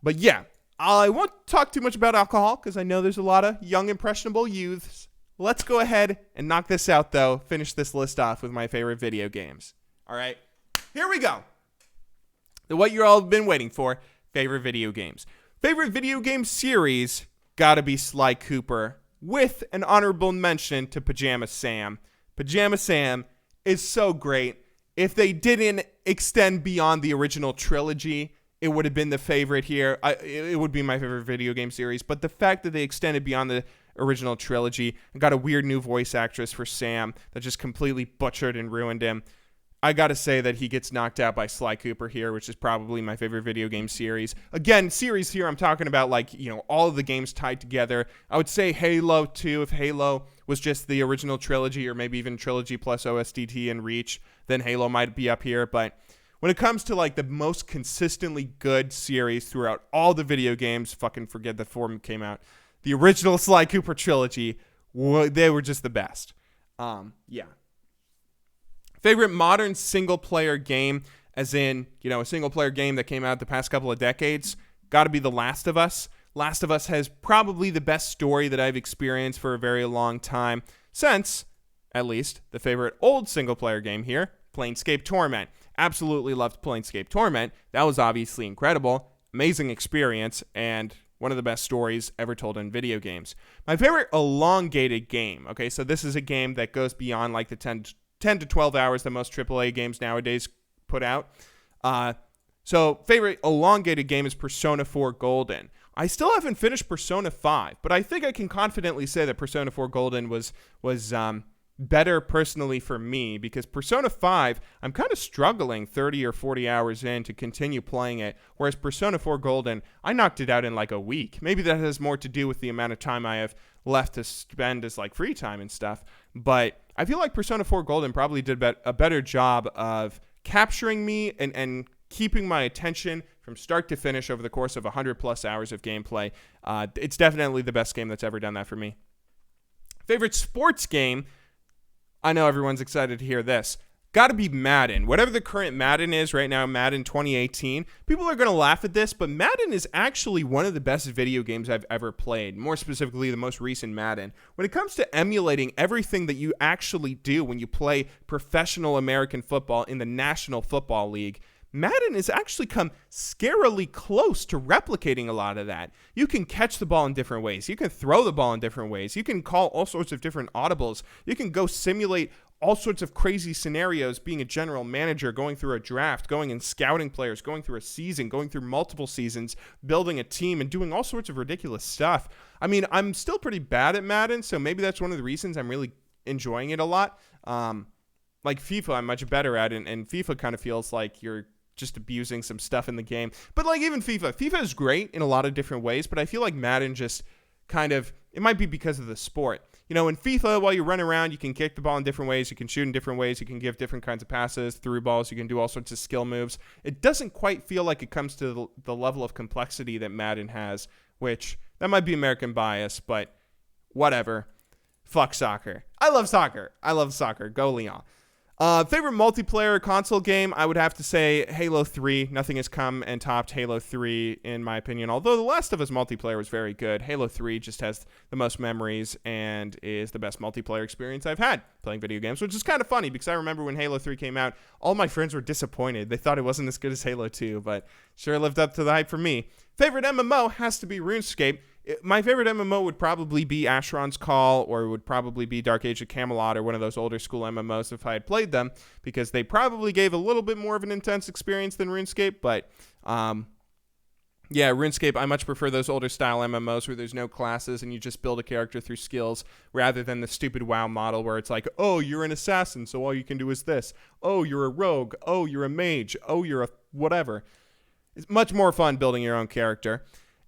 But yeah, I won't talk too much about alcohol because I know there's a lot of young, impressionable youths. Let's go ahead and knock this out, though. Finish this list off with my favorite video games. All right, here we go. What you all have been waiting for, favorite video games. Favorite video game series, gotta be Sly Cooper, with an honorable mention to Pajama Sam. Pajama Sam is so great. If they didn't extend beyond the original trilogy, it would have been the favorite here. It would be my favorite video game series. But the fact that they extended beyond the original trilogy and got a weird new voice actress for Sam that just completely butchered and ruined him, I gotta say that he gets knocked out by Sly Cooper here, which is probably my favorite video game series. Again, series here, I'm talking about all of the games tied together. I would say Halo 2, if Halo was just the original trilogy, or maybe even trilogy plus OSDT and Reach, then Halo might be up here. But when it comes to the most consistently good series throughout all the video games, fucking forget that 4 came out. The original Sly Cooper trilogy, they were just the best. Yeah. Favorite modern single-player game, as in, a single-player game that came out the past couple of decades, got to be The Last of Us. Last of Us has probably the best story that I've experienced for a very long time, since, at least, the favorite old single-player game here, Planescape Torment. Absolutely loved Planescape Torment. That was obviously incredible, amazing experience, and one of the best stories ever told in video games. My favorite elongated game, okay, so this is a game that goes beyond the 10 to 12 hours that most AAA games nowadays put out. So favorite elongated game is Persona 4 Golden. I still haven't finished Persona 5, but I think I can confidently say that Persona 4 Golden was better personally for me, because Persona 5, I'm kind of struggling 30 or 40 hours in to continue playing it, whereas Persona 4 Golden, I knocked it out in a week. Maybe that has more to do with the amount of time I have left to spend as free time and stuff, but I feel like Persona 4 Golden probably did a better job of capturing me and keeping my attention from start to finish over the course of 100 plus hours of gameplay. It's definitely the best game that's ever done that for me. Favorite sports game, I know everyone's excited to hear this. Got to be Madden. Whatever the current Madden is right now, Madden 2018, people are going to laugh at this, but Madden is actually one of the best video games I've ever played, more specifically the most recent Madden. When it comes to emulating everything that you actually do when you play professional American football in the National Football League, Madden has actually come scarily close to replicating a lot of that. You can catch the ball in different ways. You can throw the ball in different ways. You can call all sorts of different audibles. You can go simulate all sorts of crazy scenarios, being a general manager, going through a draft, going and scouting players, going through a season, going through multiple seasons, building a team, and doing all sorts of ridiculous stuff. I mean, I'm still pretty bad at Madden, so maybe that's one of the reasons I'm really enjoying it a lot. Like FIFA, I'm much better at it, and FIFA kind of feels like you're just abusing some stuff in the game. But even FIFA is great in a lot of different ways, but I feel like Madden just kind of, it might be because of the sport. In FIFA, while you run around, you can kick the ball in different ways, you can shoot in different ways, you can give different kinds of passes, through balls, you can do all sorts of skill moves. It doesn't quite feel like it comes to the level of complexity that Madden has, which, that might be American bias, but whatever. Fuck soccer. I love soccer. Go Leon. Favorite multiplayer console game, I would have to say Halo 3. Nothing has come and topped Halo 3 in my opinion. Although The Last of Us multiplayer was very good, Halo 3 just has the most memories and is the best multiplayer experience I've had playing video games, which is kind of funny because I remember when Halo 3 came out, all my friends were disappointed. They thought it wasn't as good as Halo 2, but sure lived up to the hype for me. Favorite MMO has to be RuneScape. My favorite MMO would probably be Asheron's Call, or it would probably be Dark Age of Camelot, or one of those older school MMOs if I had played them, because they probably gave a little bit more of an intense experience than RuneScape. But yeah, RuneScape, I much prefer those older style MMOs where there's no classes and you just build a character through skills, rather than the stupid WoW model where it's like, oh, you're an assassin, so all you can do is this. Oh, you're a rogue. Oh, you're a mage. Oh, you're a whatever. It's much more fun building your own character.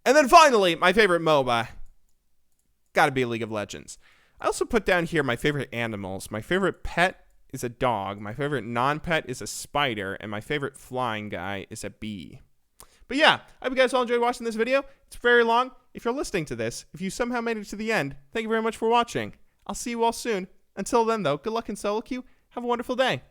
And then finally, my favorite MOBA, gotta be League of Legends. I also put down here my favorite animals. My favorite pet is a dog, my favorite non-pet is a spider, and my favorite flying guy is a bee. But yeah, I hope you guys all enjoyed watching this video. It's very long. If you're listening to this, if you somehow made it to the end, thank you very much for watching. I'll see you all soon. Until then, though, good luck in solo queue. Have a wonderful day.